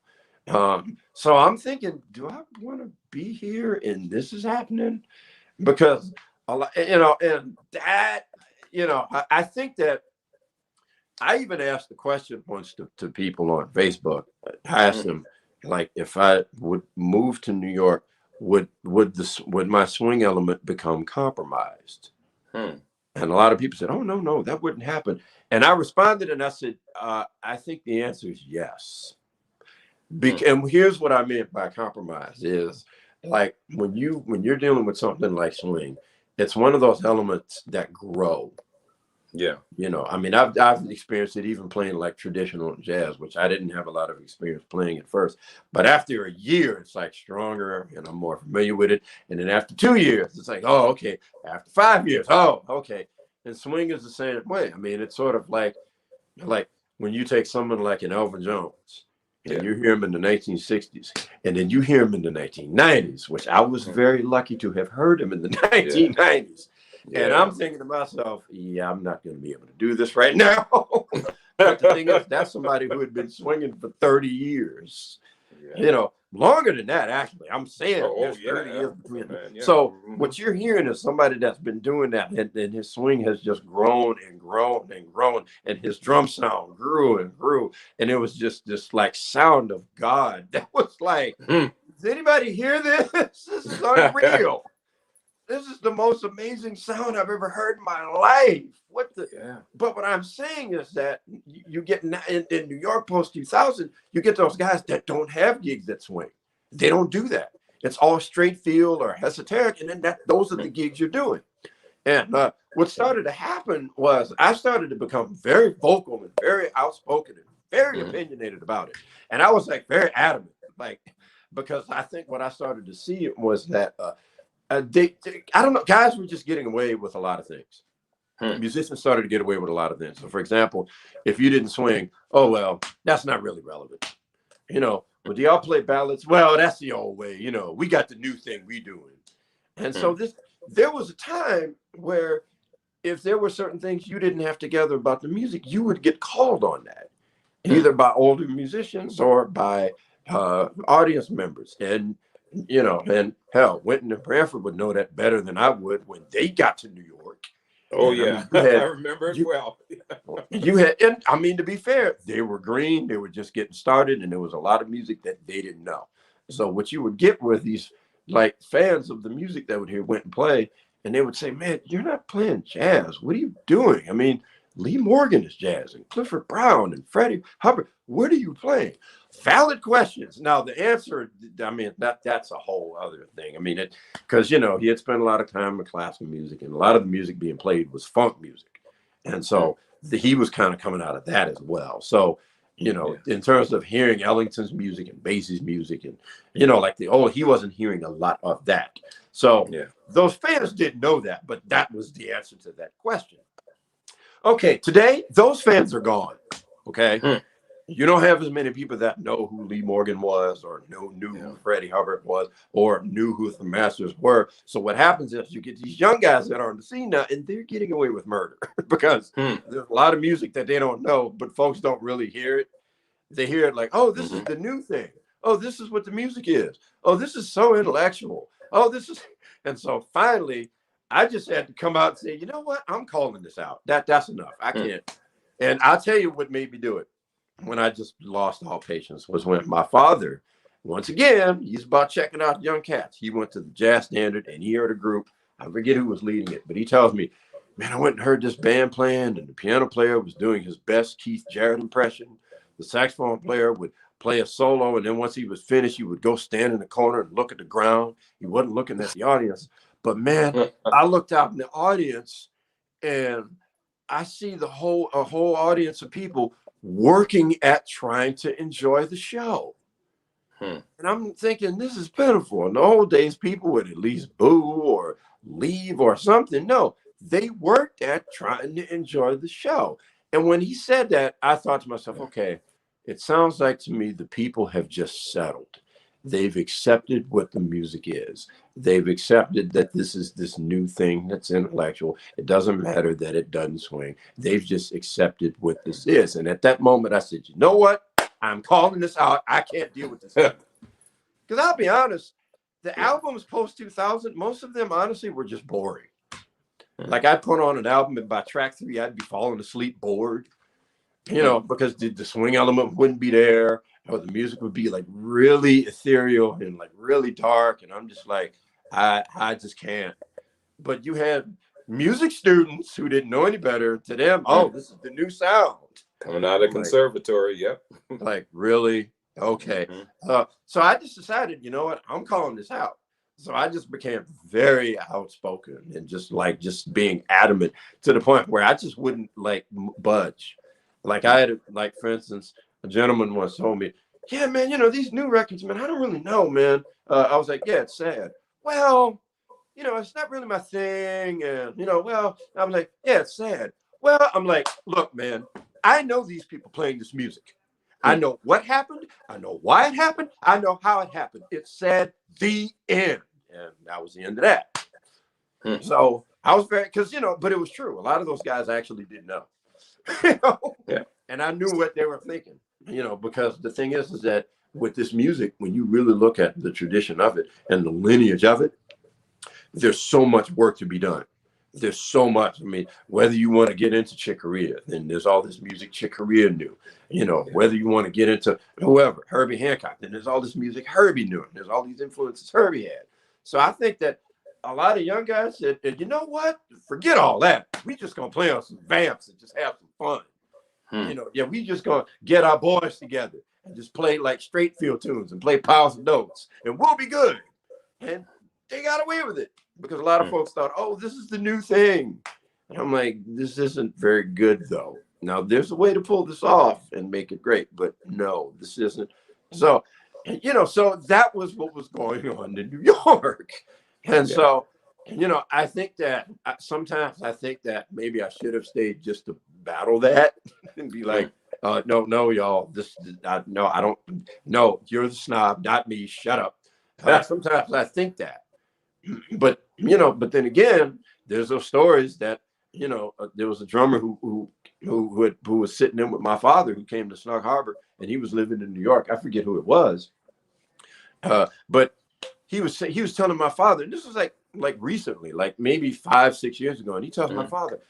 So I'm thinking, do I want to be here and this is happening? Because and that, I think that I even asked the question once to people on Facebook. I asked them, like, if I would move to New York, would my swing element become compromised? And a lot of people said, oh, no, that wouldn't happen. And I responded and I said, I think the answer is yes. And here's what I meant by compromise is, like, when you're dealing with something like swing, it's one of those elements that grow. Yeah. I mean, I've experienced it even playing like traditional jazz, which I didn't have a lot of experience playing at first. But after a year, it's like stronger and I'm more familiar with it. And then after 2 years, it's like, oh, okay. After 5 years, oh, okay. And swing is the same way. I mean, it's sort of like when you take someone like an Elvin Jones, and you hear him in the 1960s, and then you hear him in the 1990s, which I was very lucky to have heard him in the 1990s. And I'm thinking to myself, I'm not going to be able to do this right now. But the thing is, that's somebody who had been swinging for 30 years. Longer than that, actually. I'm saying 30 years between them. So what you're hearing is somebody that's been doing that, and his swing has just grown and grown and grown, and his drum sound grew and grew, and it was just this like sound of God. That was like, does anybody hear this? This is unreal. This is the most amazing sound I've ever heard in my life. But what I'm saying is that you get in New York post 2000, you get those guys that don't have gigs that swing. They don't do that. It's all straight field or esoteric, and then those are the gigs you're doing. And what started to happen was I started to become very vocal and very outspoken and very opinionated about it. And I was like very adamant, because I think what I started to see was that I don't know, guys were just getting away with a lot of things. Musicians started to get away with a lot of things. So, for example, if you didn't swing, oh, well, that's not really relevant. But do y'all play ballads? Well, that's the old way. We got the new thing we doing. And so there was a time where if there were certain things you didn't have together about the music, you would get called on that, either by older musicians or by audience members. And and hell, Winton and Branford would know that better than I would when they got to New York. Oh, yeah. I remember it well. And I mean, to be fair, they were green. They were just getting started, and there was a lot of music that they didn't know. So what you would get with these like fans of the music that would hear Winton play, and they would say, man, you're not playing jazz. What are you doing? I mean, Lee Morgan is jazz, and Clifford Brown and Freddie Hubbard. What are you playing? Valid questions. Now, the answer, I mean, that's a whole other thing. I mean, because, he had spent a lot of time with classical music, and a lot of the music being played was funk music. And so he was kind of coming out of that as well. So, in terms of hearing Ellington's music and Basie's music and, he wasn't hearing a lot of that. So those fans didn't know that, but that was the answer to that question. Okay, today, those fans are gone. Okay. You don't have as many people that know who Lee Morgan was or knew who Freddie Hubbard was or knew who the Masters were. So what happens is you get these young guys that are on the scene now, and they're getting away with murder because there's a lot of music that they don't know, but folks don't really hear it. They hear it like, oh, this is the new thing. Oh, this is what the music is. Oh, this is so intellectual. Oh, this is. And so finally, I just had to come out and say, you know what? I'm calling this out. That's enough. I can't. And I'll tell you what made me do it. When I just lost all patience was when my father, once again, he's about checking out young cats. He went to the jazz standard and he heard a group. I forget who was leading it, but he tells me, man, I went and heard this band playing, and the piano player was doing his best Keith Jarrett impression. The saxophone player would play a solo, and then once he was finished, he would go stand in the corner and look at the ground. He wasn't looking at the audience. But man, I looked out in the audience, and I see a whole audience of people working at trying to enjoy the show. And I'm thinking, this is pitiful. In the old days, people would at least boo or leave or something. No, they worked at trying to enjoy the show. And when he said that, I thought to myself, okay, it sounds like to me the people have just settled. They've accepted what the music is. They've accepted that this is this new thing that's intellectual. It doesn't matter that it doesn't swing. They've just accepted what this is. And at that moment, I said, you know what? I'm calling this out. I can't deal with this. Because I'll be honest, the albums post-2000, most of them, honestly, were just boring. Like I'd put on an album, and by track 3, I'd be falling asleep bored, you know, because the swing element wouldn't be there, or the music would be like really ethereal and like really dark. And I'm just like, I just can't. But you had music students who didn't know any better. To them, oh, this is the new sound. Coming out of conservatory, yep. Like, really? Okay. So I just decided, you know what? I'm calling this out. So I just became very outspoken and just being adamant to the point where I just wouldn't like budge. Like I had, like, for instance, a gentleman once told me, yeah, man, you know, these new records, man, I don't really know, man. I was like, yeah, it's sad. Well, you know, it's not really my thing. And, you know, well, I'm like, yeah, it's sad. Well, I'm like, look, man, I know these people playing this music. I know what happened. I know why it happened. I know how it happened. It said the end. And that was the end of that. So I was very, because, you know, but it was true. A lot of those guys actually didn't know. You know? Yeah. And I knew what they were thinking, you know, because the thing is that with this music, when you really look at the tradition of it and the lineage of it, there's so much work to be done. There's so much. I mean, whether you want to get into Chick Corea, then there's all this music Chick Corea knew. You know, whether you want to get into whoever, Herbie Hancock, then there's all this music Herbie knew. There's all these influences Herbie had. So I think that a lot of young guys said, you know what? Forget all that. We just going to play on some vamps and just have some fun. You know, yeah, we just going to get our boys together and just play like straight field tunes and play piles of notes and we'll be good. And they got away with it. Because a lot of folks thought, oh, this is the new thing. And I'm like, this isn't very good, though. Now, there's a way to pull this off and make it great. But no, this isn't. So, you know, so that was what was going on in New York. And so, you know, I think that sometimes I think that maybe I should have stayed just to battle that and be like, no, y'all, no, I don't. No, you're the snob, not me. Shut up. Sometimes I think that. But, you know, but then again, there's those stories that, you know, there was a drummer who was sitting in with my father who came to Snug Harbor and he was living in New York. I forget who it was. But he was telling my father, and this was like recently, like maybe 5-6 years ago. And he tells my father,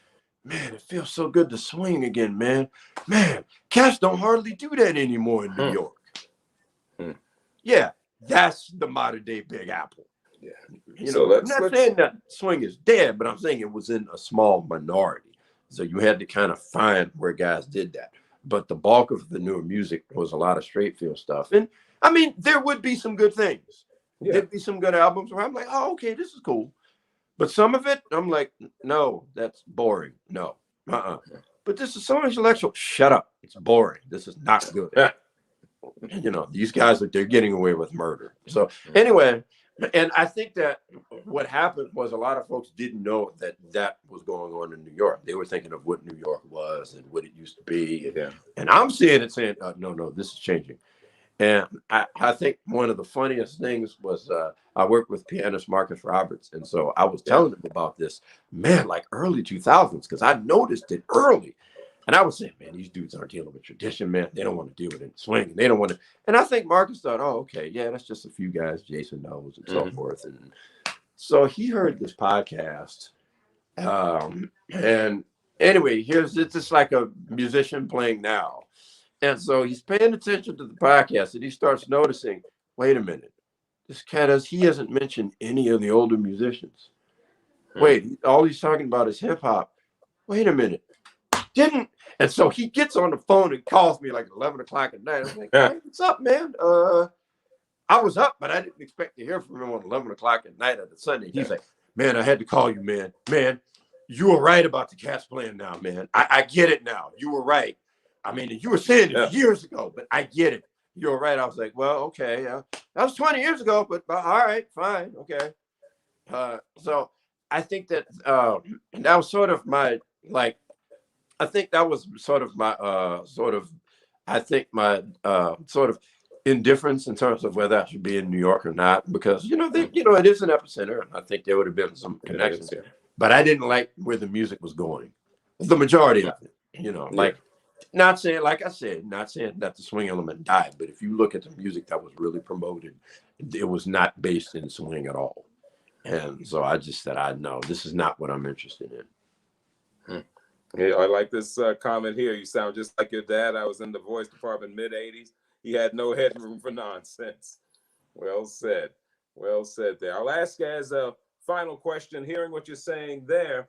man, it feels so good to swing again, man. Man, cats don't hardly do that anymore in New York. Yeah, that's the modern day Big Apple. Yeah. You know, I'm not saying that swing is dead, but I'm saying it was in a small minority. So you had to kind of find where guys did that. But the bulk of the newer music was a lot of straight field stuff. And I mean, there would be some good things. There'd be some good albums where I'm like, oh, okay, this is cool. But some of it, I'm like, no, that's boring. No. But this is so intellectual. Shut up. It's boring. This is not good. You know, these guys, they're getting away with murder. So anyway, and I think that what happened was a lot of folks didn't know that was going on in New York. They were thinking of what New York was and what it used to be. And I'm seeing it saying, no, this is changing. And I think one of the funniest things was I worked with pianist Marcus Roberts. And so I was telling him about this, man, like early 2000s, because I noticed it early. And I was saying, man, these dudes aren't dealing with tradition, man. They don't want to deal with it swing. They don't want to. And I think Marcus thought, oh, okay, yeah, that's just a few guys Jason knows and so forth. And so he heard this podcast. And anyway, it's just like a musician playing now. And so he's paying attention to the podcast and he starts noticing, wait a minute, this cat he hasn't mentioned any of the older musicians. Wait, all he's talking about is hip hop. wait a minute, didn't. And so he gets on the phone and calls me like 11 o'clock at night. I'm like, hey, what's up, man? I was up, but I didn't expect to hear from him on 11 o'clock at night on the Sunday. He's like, man, I had to call you, man. Man, you were right about the Cats playing now, man. I get it now. You were right. I mean, you were saying it years ago, but I get it. You were right. I was like, well, okay. That was 20 years ago, but all right, fine. Okay. So I think that that was sort of my, like, I think that was sort of my, I think my sort of indifference in terms of whether I should be in New York or not, because, it is an epicenter. And I think there would have been some connections there, but I didn't like where the music was going. The majority of it, like, not saying, like I said, not saying that the swing element died, but if you look at the music that was really promoted, it was not based in swing at all. And so I just said, no, this is not what I'm interested in. Yeah, I like this comment here. You sound just like your dad. I was in the voice department mid-'80s. He had no headroom for nonsense. Well said. Well said there. I'll ask as a final question, hearing what you're saying there.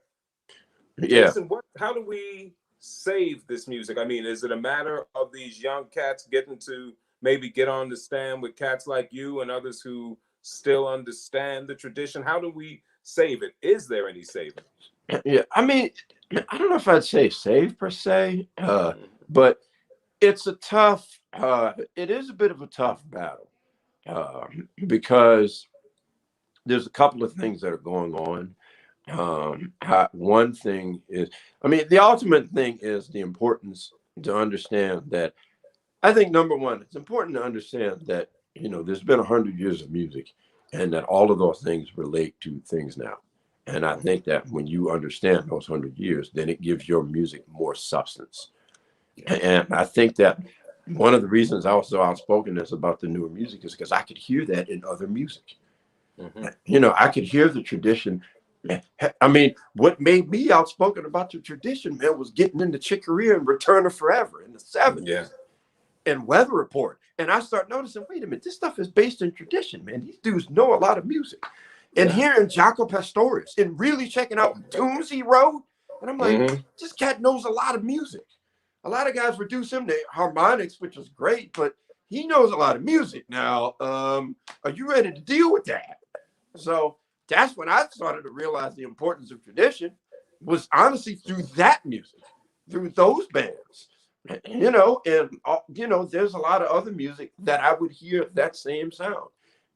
Yeah. Jason, how do we save this music? I mean, is it a matter of these young cats getting to maybe get on the stand with cats like you and others who still understand the tradition? How do we save it? Is there any saving? Yeah, I mean, I don't know if I'd say save per se, but it's a tough, it is a bit of a tough battle because there's a couple of things that are going on. One thing is, I mean, the ultimate thing is the importance to understand that. I think number one, it's important to understand that, there's been 100 years of music and that all of those things relate to things now. And I think that when you understand those 100 years, then it gives your music more substance. And I think that one of the reasons I was so outspoken is about the newer music is because I could hear that in other music. I could hear the tradition. I mean, what made me outspoken about the tradition, man, was getting into Chick Corea and Return of Forever in the 70s and Weather Report. And I start noticing, wait a minute, this stuff is based in tradition, man. These dudes know a lot of music. And hearing Jaco Pastorius and really checking out the tunes he wrote. And I'm like, this cat knows a lot of music. A lot of guys reduce him to harmonics, which is great, but he knows a lot of music. Now, are you ready to deal with that? So that's when I started to realize the importance of tradition was honestly through that music, through those bands. And, there's a lot of other music that I would hear that same sound.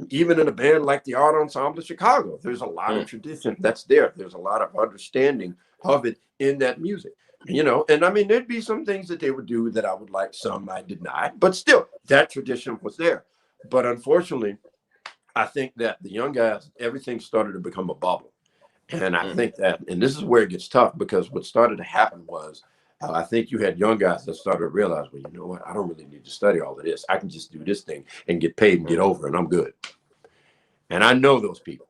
Even in a band like the Art Ensemble of Chicago, there's a lot of tradition that's there. There's a lot of understanding of it in that music, and I mean, there'd be some things that they would do that I would like, some I did not, but still that tradition was there. But unfortunately, I think that the young guys, everything started to become a bubble. And I think that, and this is where it gets tough, because what started to happen was, I think you had young guys that started to realize, well, you know what? I don't really need to study all of this. I can just do this thing and get paid and get over, and I'm good. And I know those people.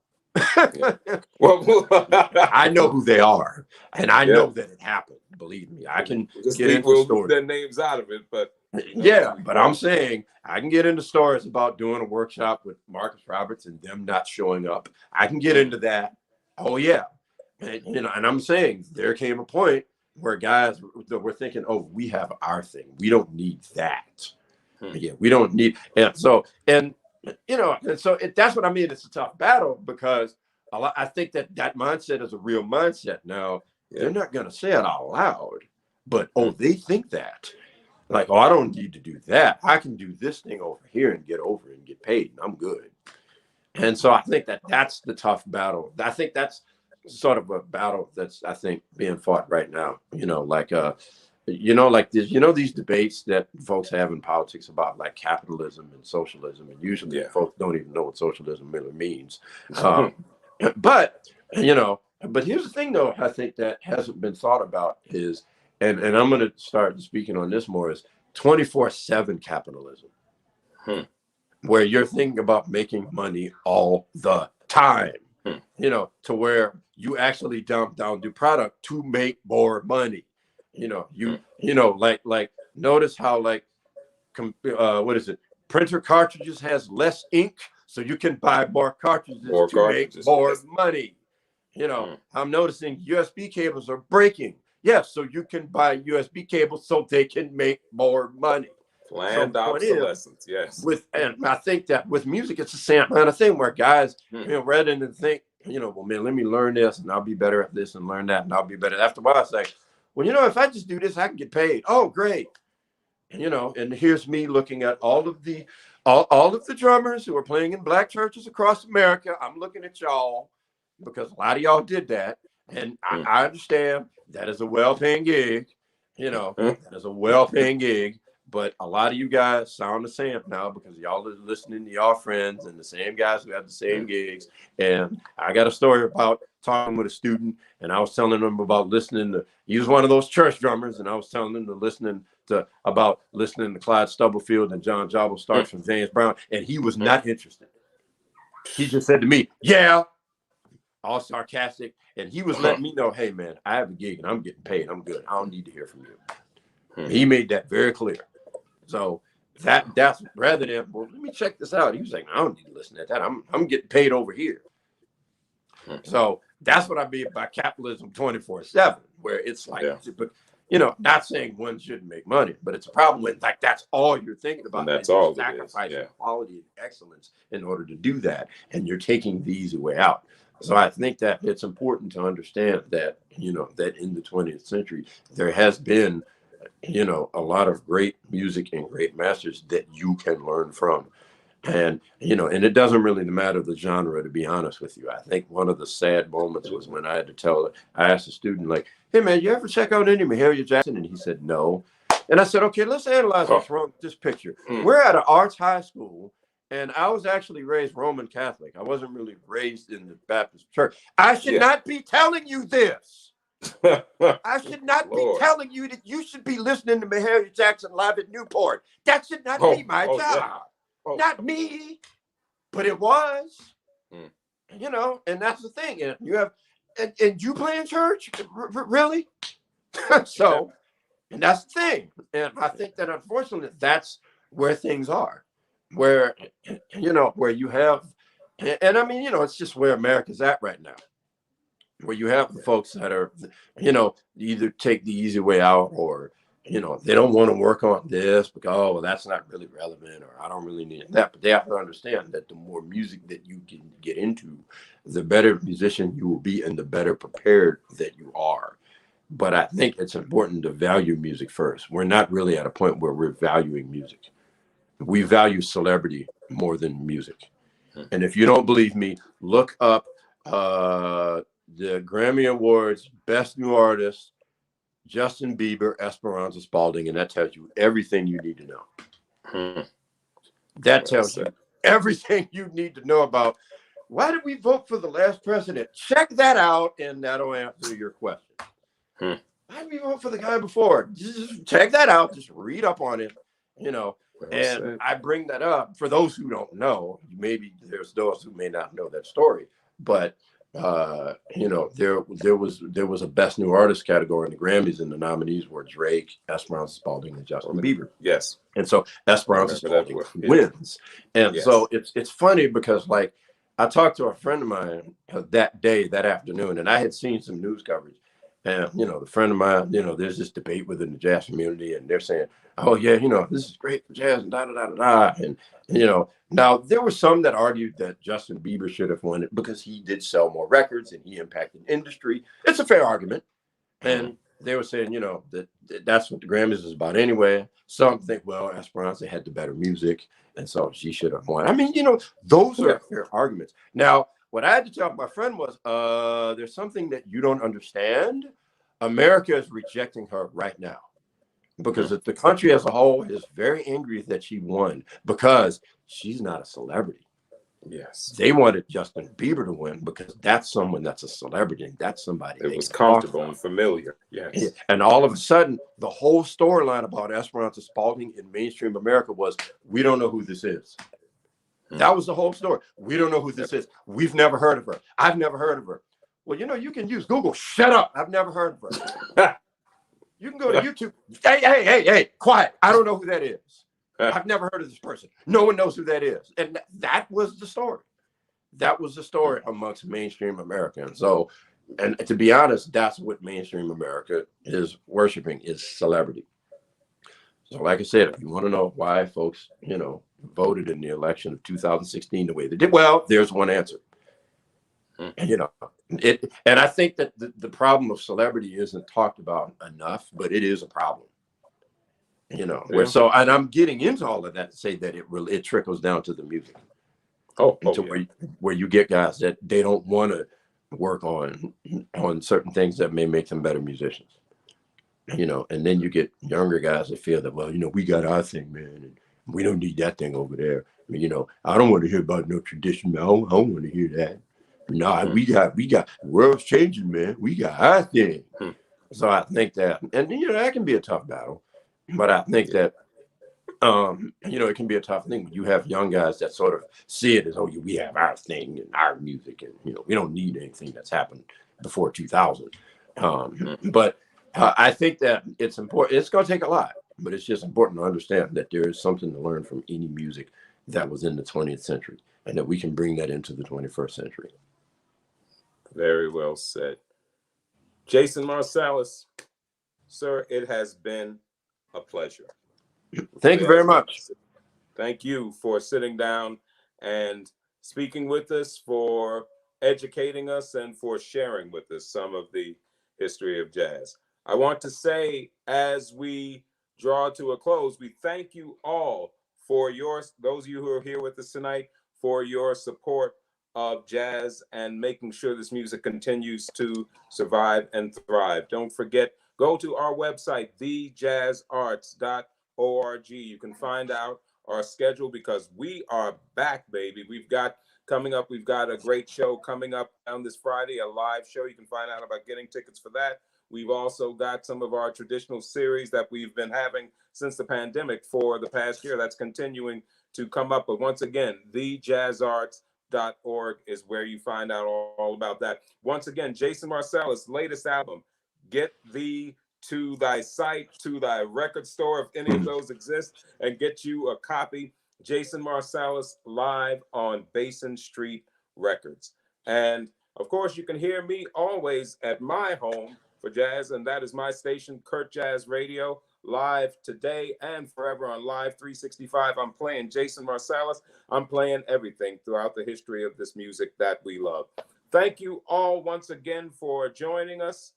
Well, I know who they are, and I know that it happened. Believe me, I can get into stories. Their names out of it, but but I'm saying I can get into stories about doing a workshop with Marcus Roberts and them not showing up. I can get into that. Oh yeah, and I'm saying there came a point where guys were thinking, oh, we have our thing. We don't need that. Yeah, we don't need. And so that's what I mean. It's a tough battle because I think that mindset is a real mindset. Now, they're not going to say it out loud, but, they think that. Like, oh, I don't need to do that. I can do this thing over here and get over and get paid, and I'm good. And so I think that that's the tough battle. I think that's sort of a battle that's, I think, being fought right now. Like this, these debates that folks have in politics about like capitalism and socialism, and usually folks don't even know what socialism really means. But here's the thing, though, I think that hasn't been thought about is, and I'm going to start speaking on this more, is 24/7 capitalism, where you're thinking about making money all the time, to where you actually dump down the product to make more money. Like notice how what is it? Printer cartridges has less ink, so you can buy more cartridges to make more money. I'm noticing USB cables are breaking. Yes, so you can buy USB cables so they can make more money. Planned obsolescence, yes. And I think that with music, it's the same kind of thing where guys, Hmm. rather than think, well, man, let me learn this and I'll be better at this and learn that and I'll be better. After a while, it's like, well, if I just do this, I can get paid. Oh, great. And, and here's me looking at all of the drummers who are playing in black churches across America. I'm looking at y'all because a lot of y'all did that. And I understand that is a well-paying gig, that is a well-paying gig. But a lot of you guys sound the same now because y'all are listening to y'all friends and the same guys who have the same gigs. And I got a story about talking with a student, and I was telling him about he was one of those church drummers, and I was telling him about listening to Clyde Stubblefield and John Jobble Starks from James Brown, and he was not interested. He just said to me, yeah, all sarcastic, and he was letting me know, hey, man, I have a gig, and I'm getting paid. I'm good. I don't need to hear from you. He made that very clear. So that's rather than, well, let me check this out. He was like, I don't need to listen to that. I'm getting paid over here. So that's what I mean by capitalism 24/7, where it's like, but not saying one shouldn't make money, but it's a problem when like that's all you're thinking about. And that's all sacrificing quality and excellence in order to do that, and you're taking the easy way out. So I think that it's important to understand that that in the 20th century there has been a lot of great music and great masters that you can learn from. And, and it doesn't really matter the genre, to be honest with you. I think one of the sad moments was when I asked a student, like, hey, man, you ever check out any Mahalia Jackson? And he said, no. And I said, okay, let's analyze what's wrong with this picture. We're at an arts high school, and I was actually raised Roman Catholic. I wasn't really raised in the Baptist church. I should not be telling you this. I should not be telling you that you should be listening to Mahalia Jackson live at Newport. That should not be my job. Not me, but it was. And that's the thing. And you have, and you play in church, really? So, and that's the thing. And I think that unfortunately, that's where things are, where you have, and I mean, it's just where America's at right now. Where you have the folks that are, either take the easy way out or, they don't want to work on this because, well, that's not really relevant or I don't really need that. But they have to understand that the more music that you can get into, the better musician you will be and the better prepared that you are. But I think it's important to value music first. We're not really at a point where we're valuing music. We value celebrity more than music. And if you don't believe me, look up the Grammy Awards Best New Artist, Justin Bieber, Esperanza Spalding, and that tells you everything you need to know. That tells you everything you need to know about why did we vote for the last president. Check that out, and that'll answer your question. Why did we vote for the guy before? Just check that out. Just read up on it, And I bring that up for those who don't know. Maybe there's those who may not know that story, but there was a Best New Artist category in the Grammys, and the nominees were Drake, Esperanza Spalding, and Justin Bieber. Yes. And so Esperanza Spalding wins. And so it's funny because like I talked to a friend of mine that afternoon, and I had seen some news coverage. And, the friend of mine, there's this debate within the jazz community, and they're saying, oh, yeah, this is great for jazz, and da-da-da-da-da. And, now there were some that argued that Justin Bieber should have won it because he did sell more records and he impacted industry. It's a fair argument. And they were saying, that's what the Grammys is about anyway. Some think, well, Esperanza had the better music, and so she should have won. I mean, those are fair arguments. Now, what I had to tell my friend was, there's something that you don't understand. America is rejecting her right now because the country as a whole is very angry that she won because she's not a celebrity. Yes. They wanted Justin Bieber to win because that's someone that's a celebrity. And that's somebody it was comfortable and familiar. Yes. And all of a sudden, the whole storyline about Esperanza Spalding in mainstream America was, we don't know who this is. That was the whole story. We don't know who this is. We've never heard of her. I've never heard of her. Well, you can use Google. Shut up. I've never heard of her. You can go to YouTube. Hey, quiet. I don't know who that is. I've never heard of this person. No one knows who that is. And that was the story. That was the story amongst mainstream America. And so, And to be honest, that's what mainstream America is worshiping, is celebrity. So like I said, if you want to know why folks, voted in the election of 2016 the way they did, well, there's one answer. And, and I think that the problem of celebrity isn't talked about enough, but it is a problem. So, and I'm getting into all of that to say that it trickles down to the music. Where you get guys that they don't want to work on certain things that may make them better musicians. And then you get younger guys that feel that, well, we got our thing, man, and we don't need that thing over there. I mean, I don't want to hear about no tradition, man. I don't want to hear that. No, we got the world's changing, man. We got our thing. So I think that, and that can be a tough battle, but I think that it can be a tough thing when you have young guys that sort of see it as, oh, we have our thing and our music, and we don't need anything that's happened before 2000. But I think that it's important. It's going to take a lot, but it's just important to understand that there is something to learn from any music that was in the 20th century, and that we can bring that into the 21st century. Very well said. Jason Marsalis, sir, it has been a pleasure. Thank you very much. Thank you for sitting down and speaking with us, for educating us, and for sharing with us some of the history of jazz. I want to say, as we draw to a close, we thank you all for those of you who are here with us tonight, for your support of jazz and making sure this music continues to survive and thrive. Don't forget, go to our website, thejazzarts.org. You can find out our schedule, because we are back, baby. We've got a great show coming up on this Friday, a live show. You can find out about getting tickets for that. We've also got some of our traditional series that we've been having since the pandemic for the past year that's continuing to come up. But once again, thejazzarts.org is where you find out all about that. Once again, Jason Marsalis' latest album, Get Thee to Thy Site, to Thy Record Store, if any of those exist, and get you a copy. Jason Marsalis live on Basin Street Records. And of course, you can hear me always at my home for jazz, and that is my station, Kurt Jazz Radio, live today and forever on Live 365. I'm playing Jason Marsalis. I'm playing everything throughout the history of this music that we love. Thank you all once again for joining us.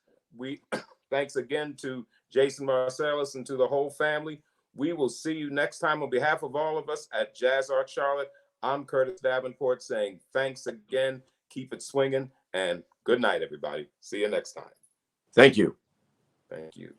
Thanks again to Jason Marsalis and to the whole family. We will see you next time. On behalf of all of us at JazzArts Charlotte, I'm Curtis Davenport saying thanks again. Keep it swinging, and good night, everybody. See you next time. Thank you. Thank you.